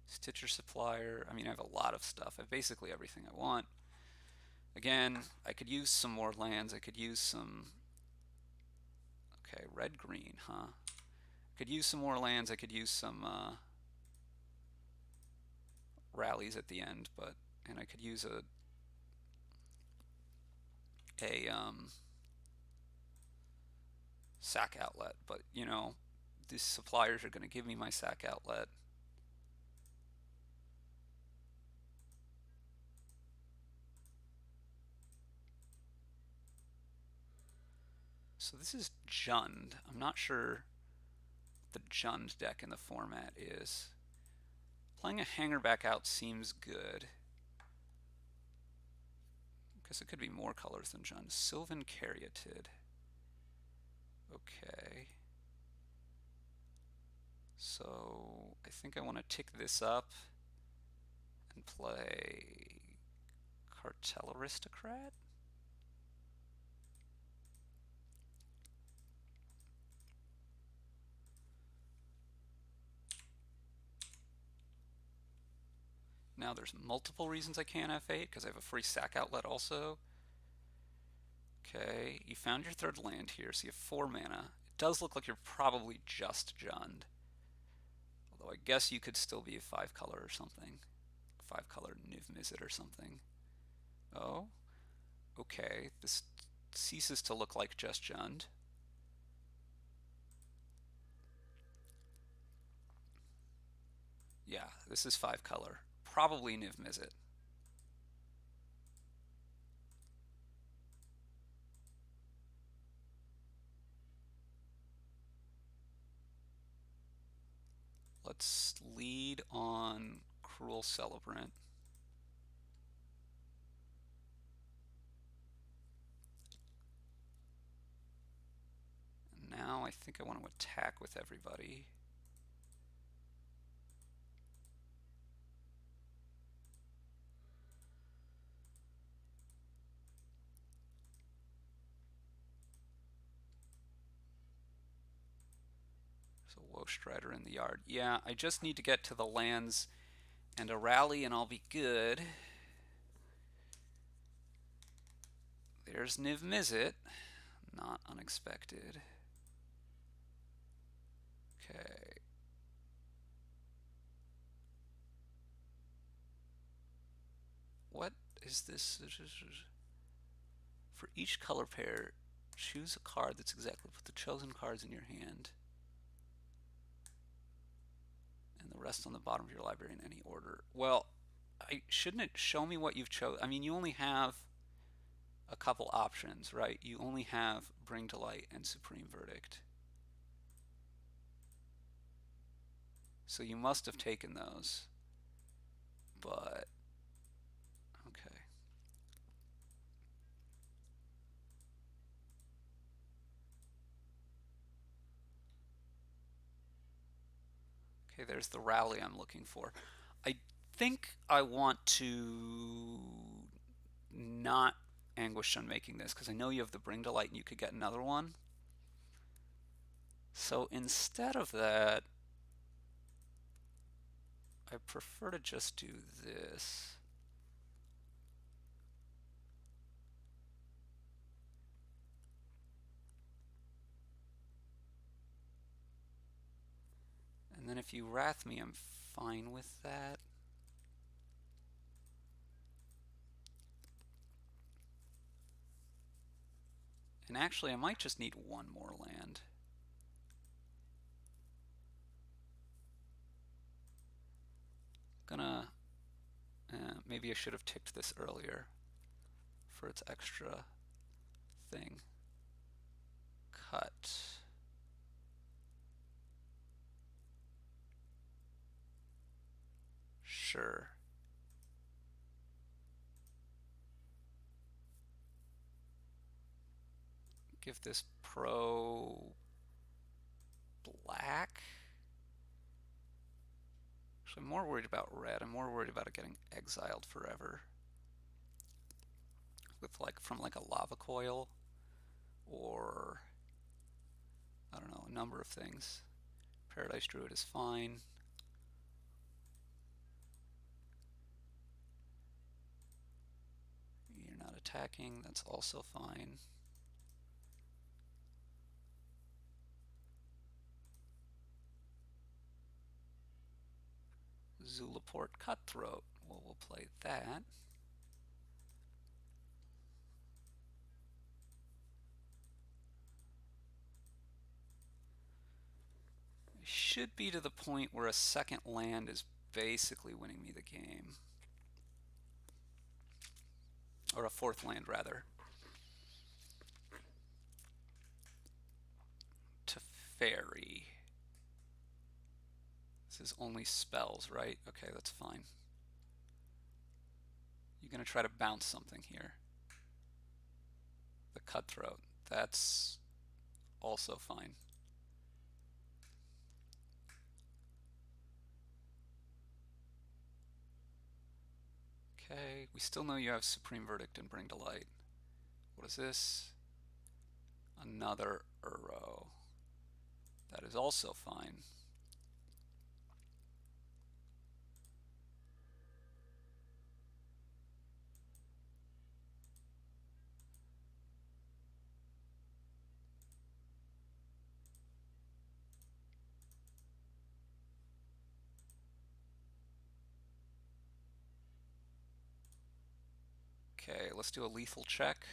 Stitcher Supplier. I mean, I have a lot of stuff. I have basically everything I want. Again, I could use some more lands. I could use some... Okay, red-green, huh? I could use some more lands. I could use some rallies at the end, but... And I could use a sack outlet, but, you know, these suppliers are going to give me my sack outlet. So this is Jund. I'm not sure what the Jund deck in the format is. Playing a hanger back out seems good. Because it could be more colors than Jund. Sylvan Caryatid. Okay. So I think I want to tick this up and play Cartel Aristocrat. Now there's multiple reasons I can't F8 because I have a free sack outlet also. Okay, you found your third land here, so you have 4 mana. It does look like you're probably just Jund. Although I guess you could still be a 5-color or something. 5-color Niv-Mizzet or something. Oh, okay. This ceases to look like just Jund. Yeah, this is 5-color. Probably Niv-Mizzet. Let's lead on Cruel Celebrant. And now I think I want to attack with everybody. So Woe Strider in the yard. Yeah, I just need to get to the lands and a rally and I'll be good. There's Niv-Mizzet. Not unexpected. Okay. What is this? For each color pair, choose a card that's exactly, put the chosen cards in your hand. and the rest on the bottom of your library in any order. Well, shouldn't it show me what you've chosen? I mean, you only have a couple options, right? You only have Bring to Light and Supreme Verdict. So you must have taken those. But, okay. Okay, there's the rally I'm looking for. I think I want to not Anguish on making this, because I know you have the Bring to Light and you could get another one. So instead of that, I prefer to just do this. And then if you Wrath me, I'm fine with that. And actually, I might just need one more land. Maybe I should have ticked this earlier for its extra thing. Cut. Sure. Give this pro black. Actually, I'm more worried about red. I'm more worried about it getting exiled forever. From like a lava coil, or I don't know, a number of things. Paradise Druid is fine. You're not attacking, that's also fine. Zulaport Cutthroat. Well, we'll play that. I should be to the point where a second land is basically winning me the game. Or a fourth land, rather. Teferi. This is only spells, right? Okay, that's fine. You're going to try to bounce something here. The Cutthroat. That's also fine. Okay, we still know you have Supreme Verdict and Bring to Light. What is this? Another Uro. That is also fine. Okay, let's do a lethal check.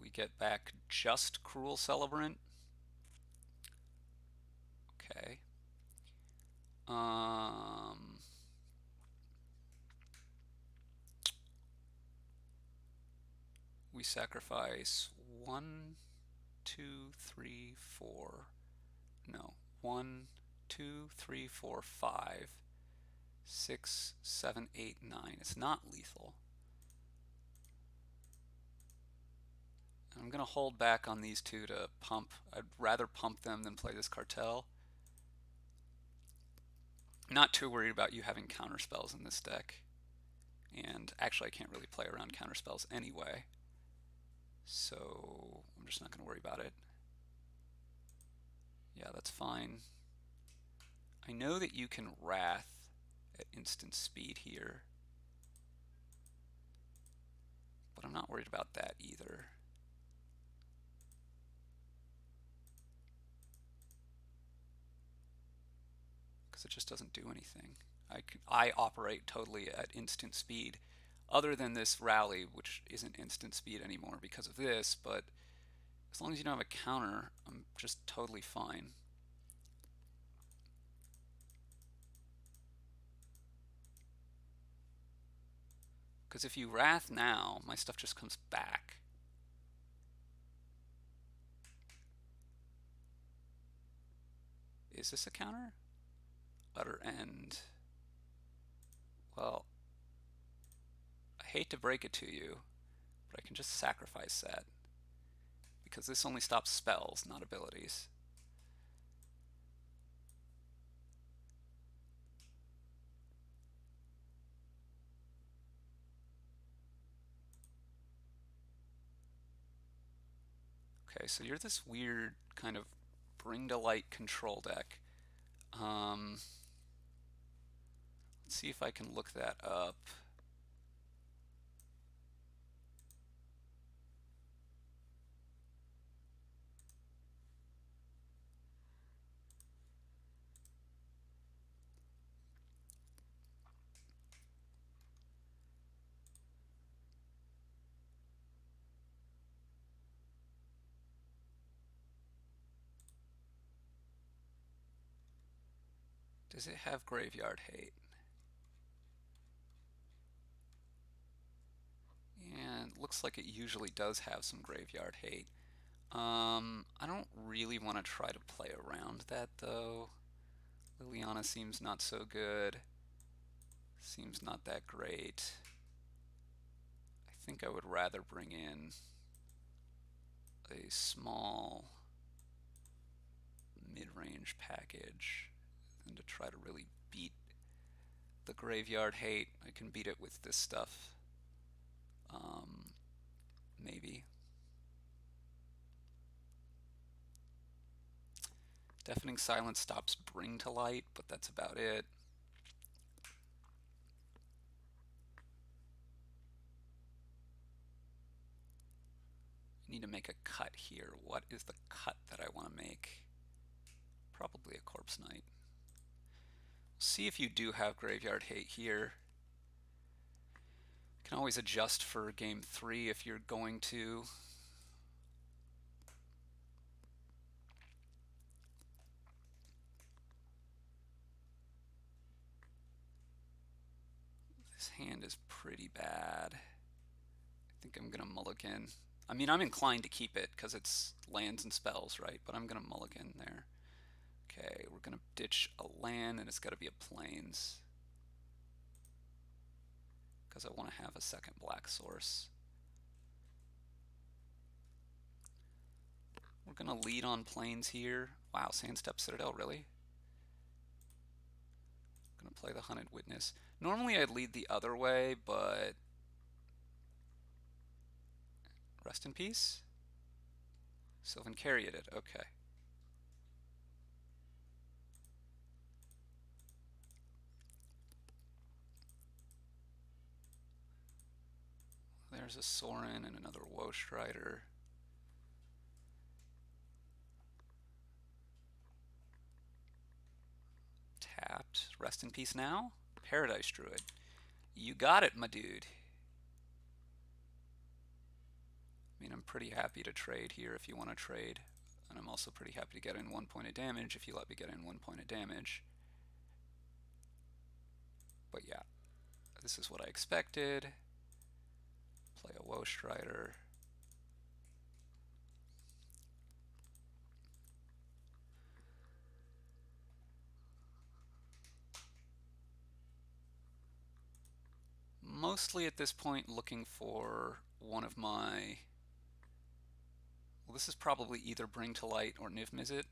We get back just Cruel Celebrant. Okay. We sacrifice 1, 2, 3, 4. No. 1, 2, 3, 4, 5, 6, 7, 8, 9. It's not lethal. I'm going to hold back on these two to pump. I'd rather pump them than play this cartel. I'm not too worried about you having counterspells in this deck. And actually, I can't really play around counterspells anyway. So I'm just not going to worry about it. Yeah, that's fine. I know that you can Wrath at instant speed here. But I'm not worried about that either. Because it just doesn't do anything. I operate totally at instant speed, other than this rally, which isn't instant speed anymore because of this, but as long as you don't have a counter, I'm just totally fine. Because if you Wrath now, my stuff just comes back. Is this a counter? Utter End. Well, I hate to break it to you, but I can just sacrifice that. Because this only stops spells, not abilities. Okay, so you're this weird kind of bring to light control deck. Let's see if I can look that up. Does it have Graveyard Hate? And it looks like it usually does have some Graveyard Hate. I don't really want to try to play around that though. Liliana seems not so good. Seems not that great. I think I would rather bring in a small mid-range package than to try to really beat the Graveyard Hate. I can beat it with this stuff. Maybe. Deafening Silence stops Bring to Light, but that's about it. I need to make a cut here. What is the cut that I want to make? Probably a Corpse Knight. See if you do have Graveyard Hate here. You can always adjust for game 3 if you're going to. This hand is pretty bad. I think I'm going to mulligan. I mean, I'm inclined to keep it because it's lands and spells, right? But I'm going to mulligan there. Okay, we're going to ditch a land and it's got to be a plains. Because I want to have a second black source. We're going to lead on plains here. Wow, Sandstep Citadel, really? I'm going to play the Hunted Witness. Normally I'd lead the other way, but rest in peace. Sylvan carried it, okay. There's a Sorin and another Woestrider. Tapped. Rest in peace now. Paradise Druid. You got it, my dude. I mean, I'm pretty happy to trade here if you want to trade. And I'm also pretty happy to get in 1 point of damage if you let me get in 1 point of damage. But yeah, this is what I expected. Play a Woestrider. Mostly at this point looking for one of my... Well, this is probably either Bring to Light or Niv Mizzet.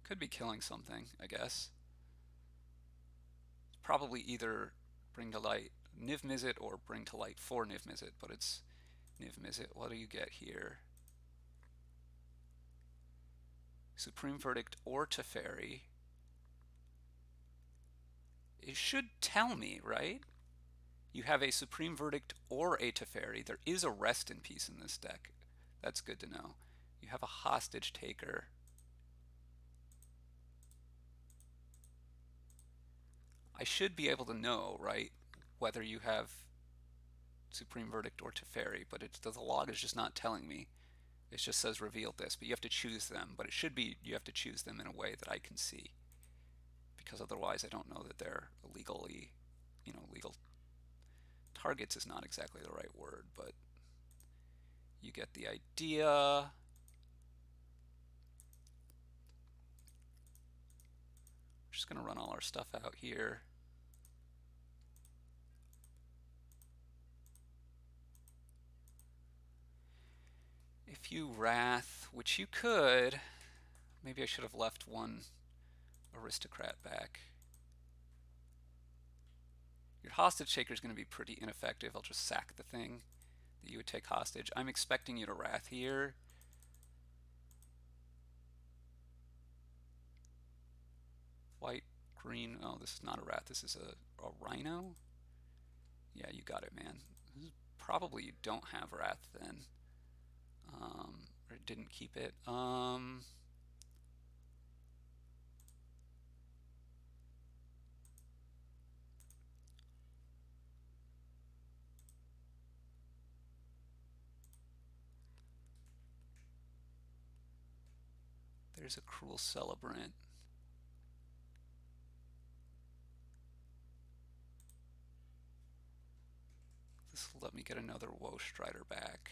Could be killing something, I guess. It's probably either Bring to Light Niv Mizzet or Bring to Light for Niv Mizzet, but it's Niv Mizzet. What do you get here? Supreme Verdict or Teferi. It should tell me, right? You have a Supreme Verdict or a Teferi. There is a Rest in Peace in this deck. That's good to know. You have a Hostage Taker. I should be able to know, right, whether you have Supreme Verdict or Teferi, but the log is just not telling me. It just says revealed this, but you have to choose them. But it should be you have to choose them in a way that I can see, because otherwise I don't know that they're legally, legal Targets is not exactly the right word, but you get the idea. We're just going to run all our stuff out here. If you Wrath, which you could, maybe I should have left one Aristocrat back. Your Hostage Taker is going to be pretty ineffective. I'll just sack the thing that you would take hostage. I'm expecting you to Wrath here. White, green. Oh, this is not a Wrath. This is a Rhino. Yeah, you got it, man. Probably you don't have Wrath then. Or didn't keep it. There's a Cruel Celebrant. This will let me get another Woe Strider back.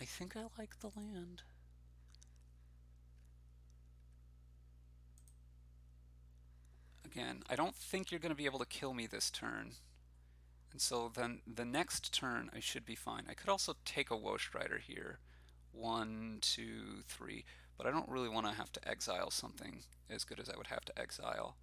I think I like the land. Again, I don't think you're going to be able to kill me this turn. And so then the next turn I should be fine. I could also take a Woe Strider here. 1, 2, 3. But I don't really want to have to exile something as good as I would have to exile.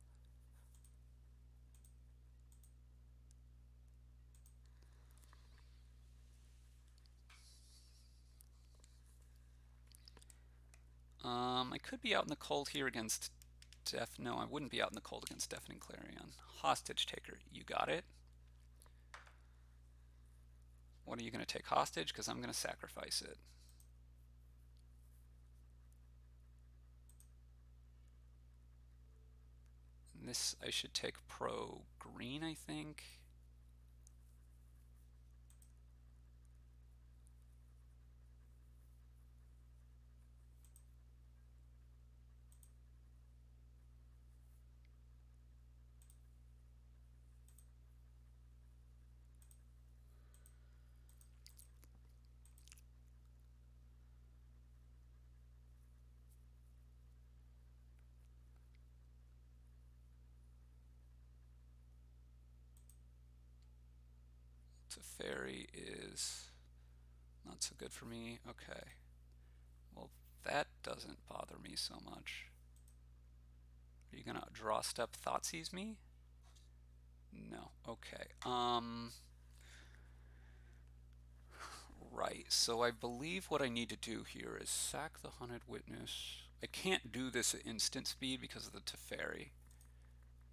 I could be out in the cold here against no, I wouldn't be out in the cold against Deafening Clarion. Hostage Taker, you got it. What are you going to take hostage? Because I'm going to sacrifice it. And this I should take pro green, I think. Teferi is not so good for me. Okay. Well, that doesn't bother me so much. Are you gonna draw step Thoughtseize me? No. Okay. Right. So I believe what I need to do here is sack the Hunted Witness. I can't do this at instant speed because of the Teferi.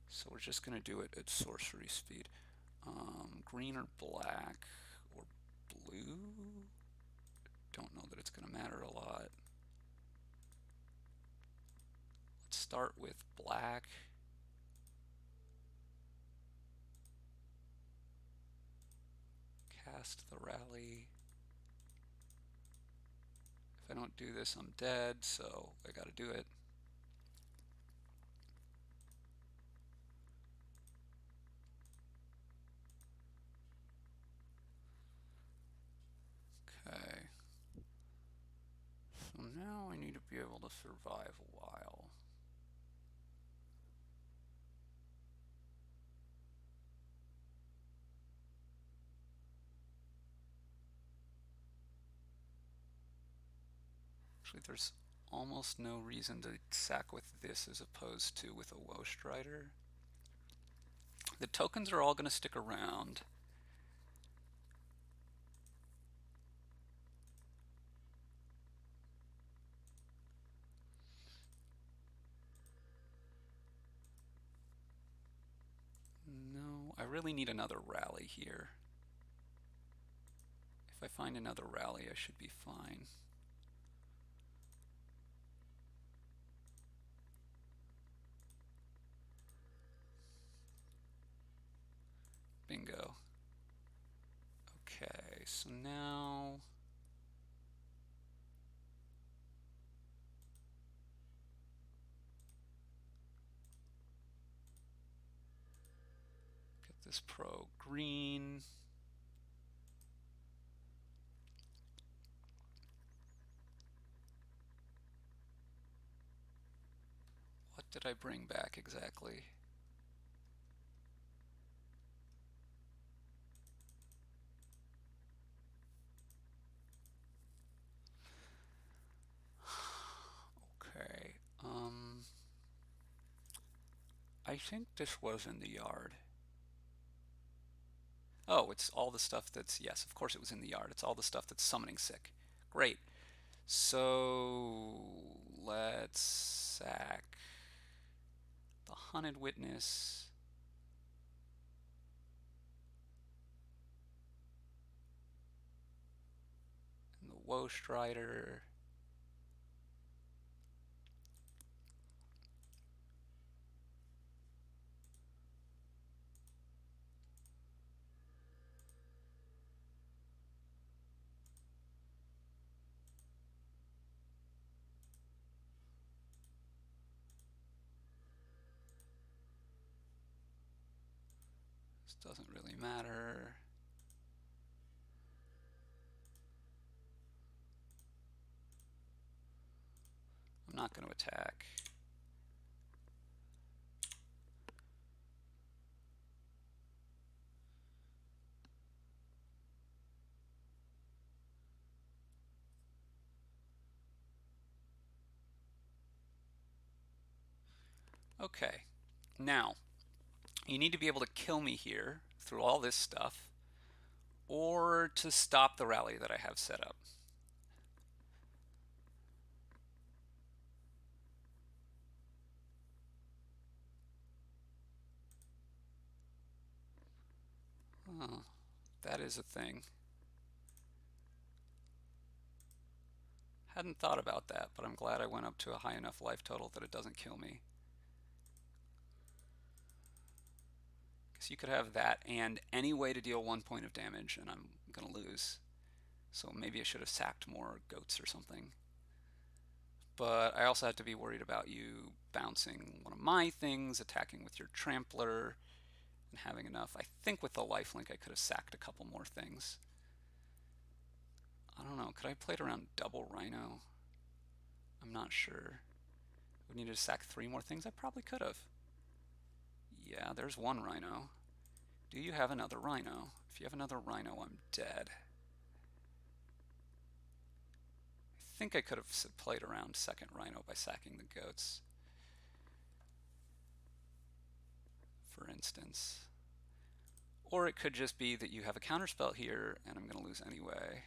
So we're just gonna do it at sorcery speed. Green or black or blue? Don't know that it's gonna matter a lot. Let's start with black. Cast the Rally. If I don't do this, I'm dead, so I gotta do it. Okay. So now I need to be able to survive a while. Actually, there's almost no reason to sack with this as opposed to with a Woe Strider. The tokens are all going to stick around. No, I really need another rally here. If I find another rally, I should be fine. Bingo. Okay, so now this pro green. What did I bring back exactly? Okay. I think this was in the yard. Oh, it's all the stuff that's, yes, of course it was in the yard. It's all the stuff that's summoning sick. Great. So let's sack the Hunted Witness. And the Woe Strider. This doesn't really matter. I'm not going to attack. Okay, now you need to be able to kill me here through all this stuff, or to stop the rally that I have set up. Oh, that is a thing. Hadn't thought about that, but I'm glad I went up to a high enough life total that it doesn't kill me. Because you could have that and any way to deal 1 point of damage, and I'm going to lose. So maybe I should have sacked more goats or something. But I also had to be worried about you bouncing one of my things, attacking with your trampler, and having enough. I think with the lifelink I could have sacked a couple more things. I don't know. Could I have played around double Rhino? I'm not sure. We needed to sack 3 more things? I probably could have. Yeah, there's 1 Rhino. Do you have another Rhino? If you have another Rhino, I'm dead. I think I could have played around second Rhino by sacking the goats, for instance. Or it could just be that you have a counterspell here, and I'm going to lose anyway.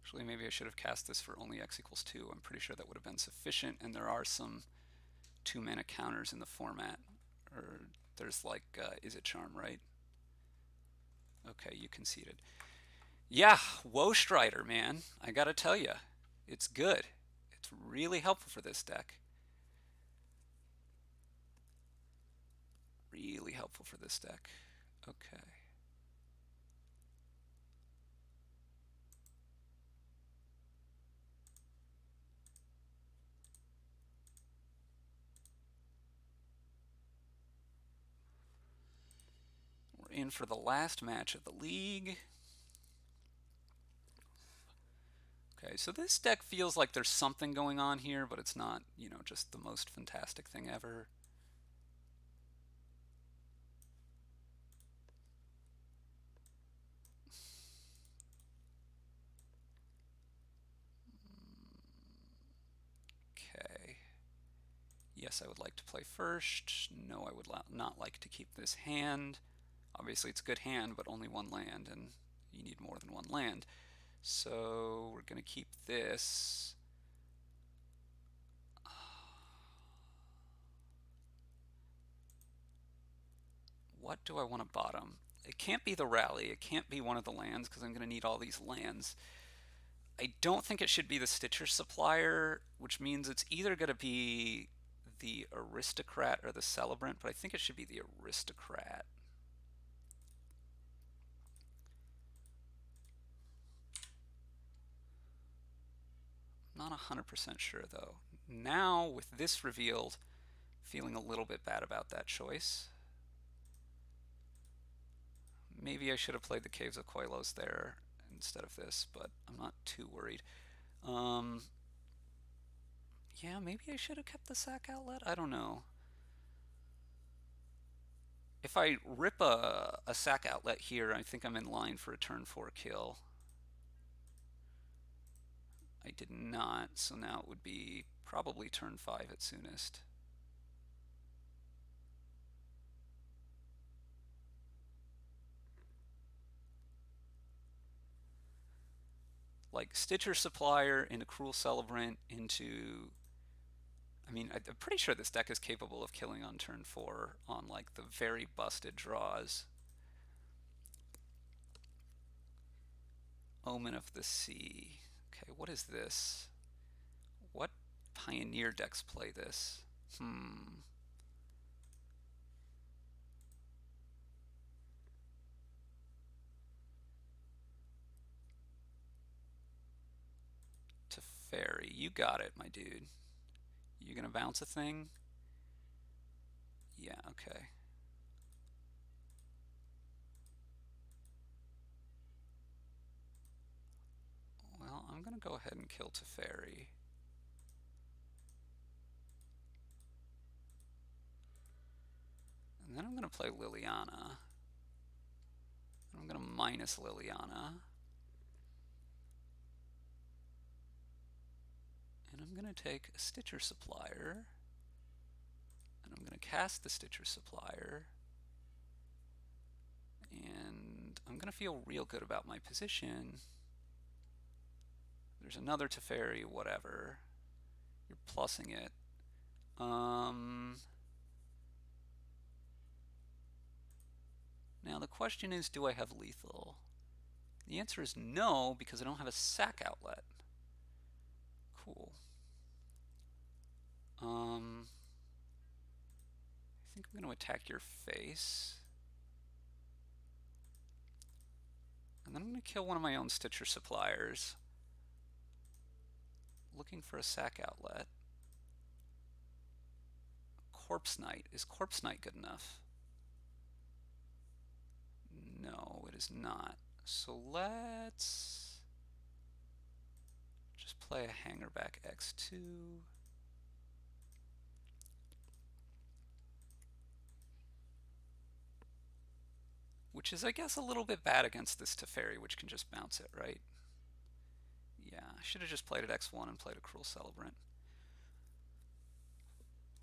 Actually, maybe I should have cast this for only x equals 2. I'm pretty sure that would have been sufficient, and there are some 2-mana counters in the format. Or there's like, is it Charm, right? Okay, you conceded. Yeah, Woe Strider, man. I gotta tell you, it's good. It's really helpful for this deck. Really helpful for this deck. Okay. We're in for the last match of the league. Okay, so this deck feels like there's something going on here, but it's not, you know, just the most fantastic thing ever. Okay. Yes, I would like to play first. No, I would not like to keep this hand. Obviously, it's a good hand, but only 1 land, and you need more than 1 land. So we're going to keep this. What do I want to bottom? It can't be the rally. It can't be one of the lands because I'm going to need all these lands. I don't think it should be the Stitcher Supplier, which means it's either going to be the Aristocrat or the Celebrant, but I think it should be the Aristocrat. Not 100% sure though. Now, with this revealed, feeling a little bit bad about that choice. Maybe I should have played the Caves of Koilos there instead of this, but I'm not too worried. Yeah, maybe I should have kept the sack outlet. I don't know. If I rip a sack outlet here, I think I'm in line for a turn 4 kill. I did not, so now it would be probably turn 5 at soonest. Like Stitcher Supplier into Cruel Celebrant into... I mean, I'm pretty sure this deck is capable of killing on turn 4 on like the very busted draws. Omen of the Sea. Okay, what is this? What Pioneer decks play this? Teferi, you got it, my dude. You gonna bounce a thing? Yeah, okay. Well, I'm gonna go ahead and kill Teferi. And then I'm gonna play Liliana. I'm gonna minus Liliana. And I'm gonna take a Stitcher Supplier. And I'm gonna cast the Stitcher Supplier. And I'm gonna feel real good about my position. There's another Teferi, whatever. You're plussing it. Now the question is, do I have lethal? The answer is no, because I don't have a sack outlet. Cool. I think I'm going to attack your face. And then I'm going to kill one of my own Stitcher Suppliers. Looking for a sack outlet. Corpse Knight. Is Corpse Knight good enough? No, it is not. So let's just play a Hangerback X2. Which is, I guess, a little bit bad against this Teferi, which can just bounce it, right? Yeah, I should have just played at X1 and played a Cruel Celebrant.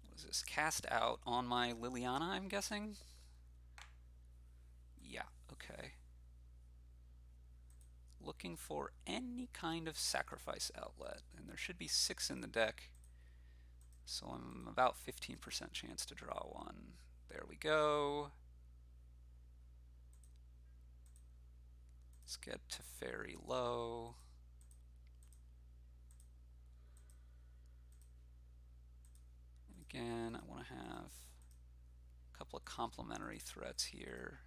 What is this? Cast out on my Liliana, I'm guessing? Yeah, okay. Looking for any kind of sacrifice outlet, and there should be 6 in the deck, so I'm about 15% chance to draw one. There we go. Let's get Teferi low. And again, I want to have a couple of complementary threats here.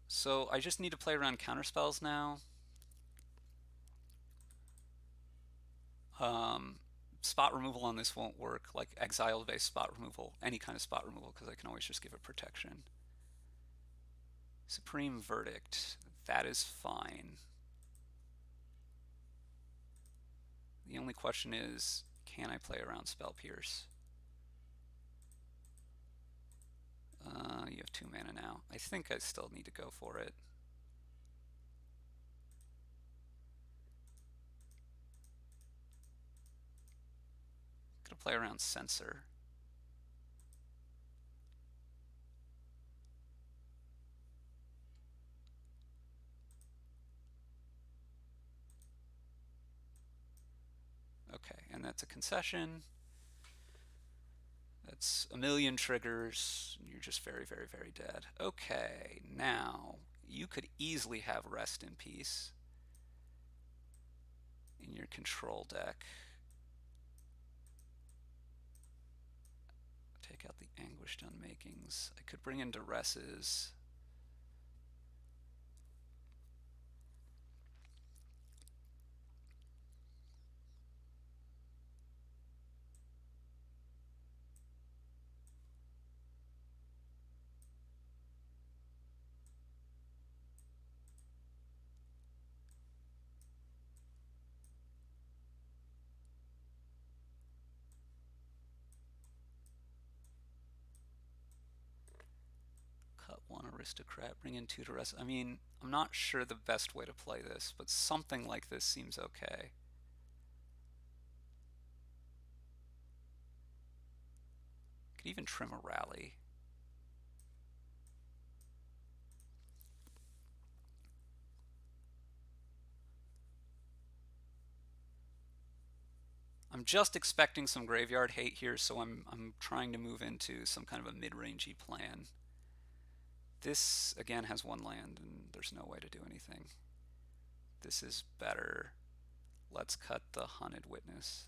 So I just need to play around counterspells now. Spot removal on this won't work, like exile-based spot removal, any kind of spot removal, because I can always just give it protection. Supreme Verdict, that is fine. The only question is, can I play around Spell Pierce? You have 2 mana now. I think I still need to go for it. Gonna play around Censor. Okay, and that's a concession. That's a million triggers. You're just very, very, very dead. Okay, now you could easily have Rest in Peace in your control deck Take out the Anguished Unmakings. I could bring in Duresses. Cut one Aristocrat, bring in two Duresses. I mean, I'm not sure the best way to play this, but something like this seems okay. Could even trim a rally. I'm just expecting some graveyard hate here, so I'm trying to move into some kind of a mid-rangey plan. This, again, has one land, and there's no way to do anything. This is better. Let's cut the Hunted Witness.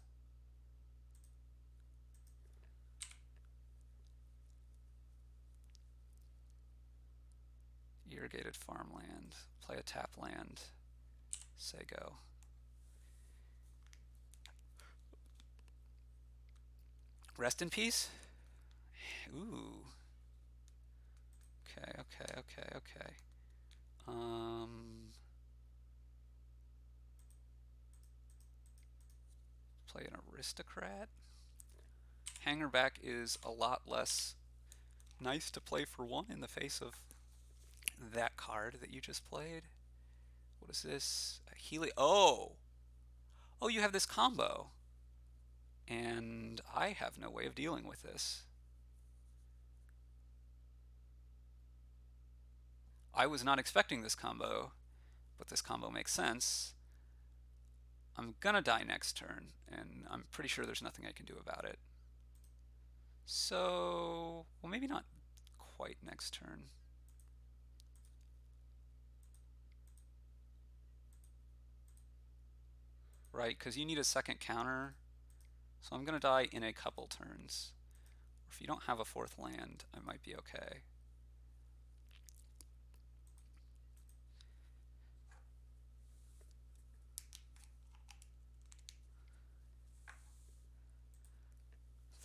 Irrigated farmland. Play a tap land. Say go. Rest in peace? Ooh. Okay. Play an Aristocrat. Hangerback is a lot less nice to play for one in the face of that card that you just played. What is this? A Healy. Oh! Oh, you have this combo. And I have no way of dealing with this. I was not expecting this combo, but this combo makes sense. I'm gonna die next turn, and I'm pretty sure there's nothing I can do about it. So, well, maybe not quite next turn. Right, because you need a second counter. So I'm gonna die in a couple turns. If you don't have a fourth land, I might be okay.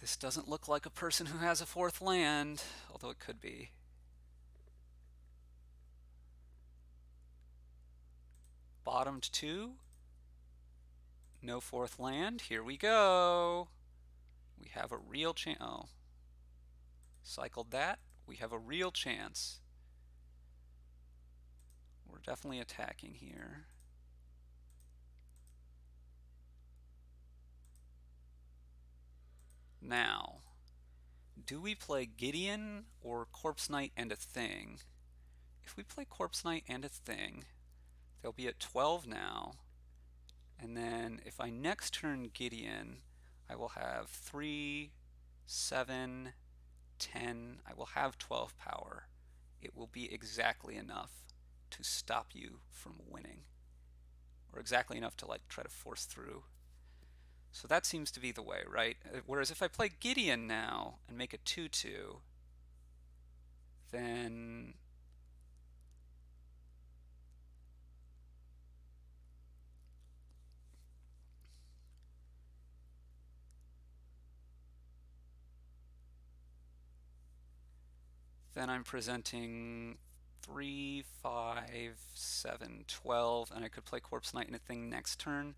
This doesn't look like a person who has a fourth land, although it could be. Bottomed two. No fourth land. Here we go. We have a real chance. Oh. Cycled that. We have a real chance. We're definitely attacking here. Now, do we play Gideon or Corpse Knight and a Thing? If we play Corpse Knight and a Thing, they'll be at 12 now. And then if I next turn Gideon, I will have 3, 7, 10. I will have 12 power. It will be exactly enough to stop you from winning. Or exactly enough to like try to force through. So that seems to be the way, right? Whereas if I play Gideon now and make a 2/2, then I'm presenting 3, 5, 7, 12, and I could play Corpse Knight and a Thing next turn.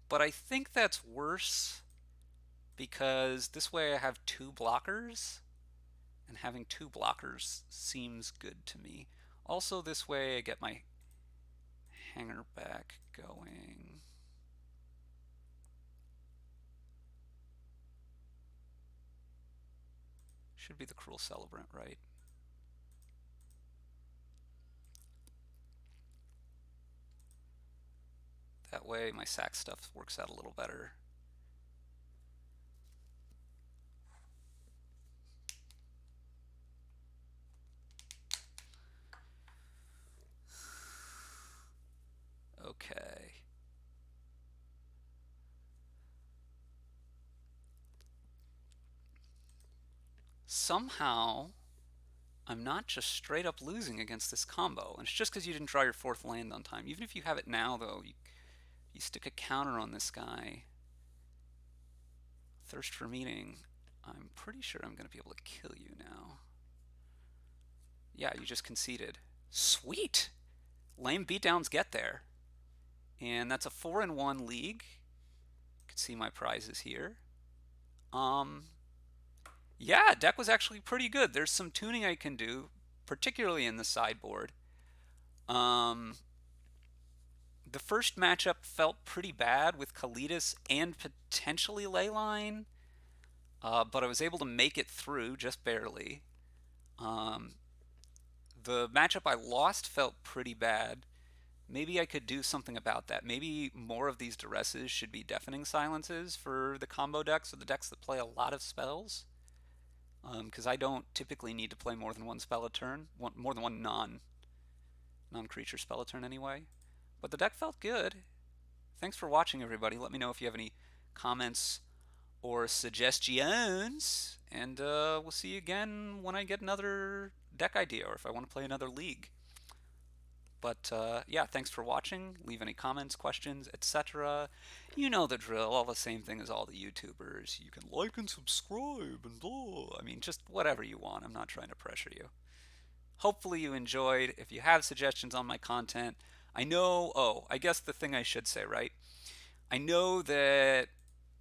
But I think that's worse because this way I have two blockers, and having two blockers seems good to me. Also, this way I get my hanger back going. Should be the Cruel Celebrant, right? That way my sack stuff works out a little better. Okay. somehow I'm not just straight up losing against this combo. And it's just because you didn't draw your fourth land on time. Even if you have it now, though, you stick a counter on this guy. Thirst for Meaning. I'm pretty sure I'm going to be able to kill you now. Yeah, you just conceded. Sweet! Lame beatdowns get there. And that's a 4-1 league. You can see my prizes here. Yeah, deck was actually pretty good. There's some tuning I can do, particularly in the sideboard. Um, the first matchup felt pretty bad with Kalidas and potentially Leyline, but I was able to make it through just barely. Um, the matchup I lost felt pretty bad. Maybe I could do something about that. Maybe more of these duresses should be deafening silences for the combo decks or the decks that play a lot of spells. Because I don't typically need to play more than one spell a turn, more than one non-creature spell a turn anyway. But the deck felt good. Thanks for watching, everybody. Let me know if you have any comments or suggestions, and we'll see you again when I get another deck idea or if I want to play another league. But yeah, thanks for watching. Leave any comments, questions, etc. You know the drill. All the same thing as all the YouTubers. You can like and subscribe and blah. I mean, just whatever you want. I'm not trying to pressure you. Hopefully you enjoyed. If you have suggestions on my content, I know. Oh, I guess the thing I should say, right? I know that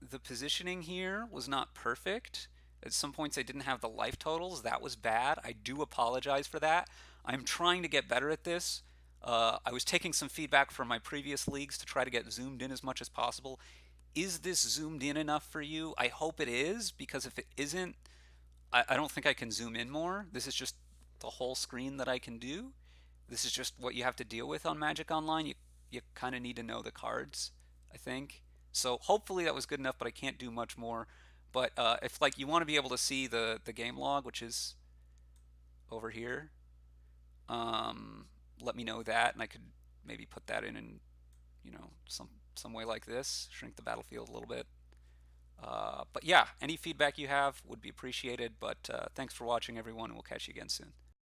the positioning here was not perfect. At some points, I didn't have the life totals. That was bad. I do apologize for that. I'm trying to get better at this. I was taking some feedback from my previous leagues to try to get zoomed in as much as possible. Is this zoomed in enough for you? I hope it is, because if it isn't, I don't think I can zoom in more. This is just the whole screen that I can do. This is just what you have to deal with on Magic Online. You kind of need to know the cards, I think. So hopefully that was good enough, but I can't do much more. But if like you want to be able to see the game log, which is over here, um, let me know that, and I could maybe put that in some way like this, shrink the battlefield a little bit. But yeah, any feedback you have would be appreciated. But thanks for watching, everyone, and we'll catch you again soon.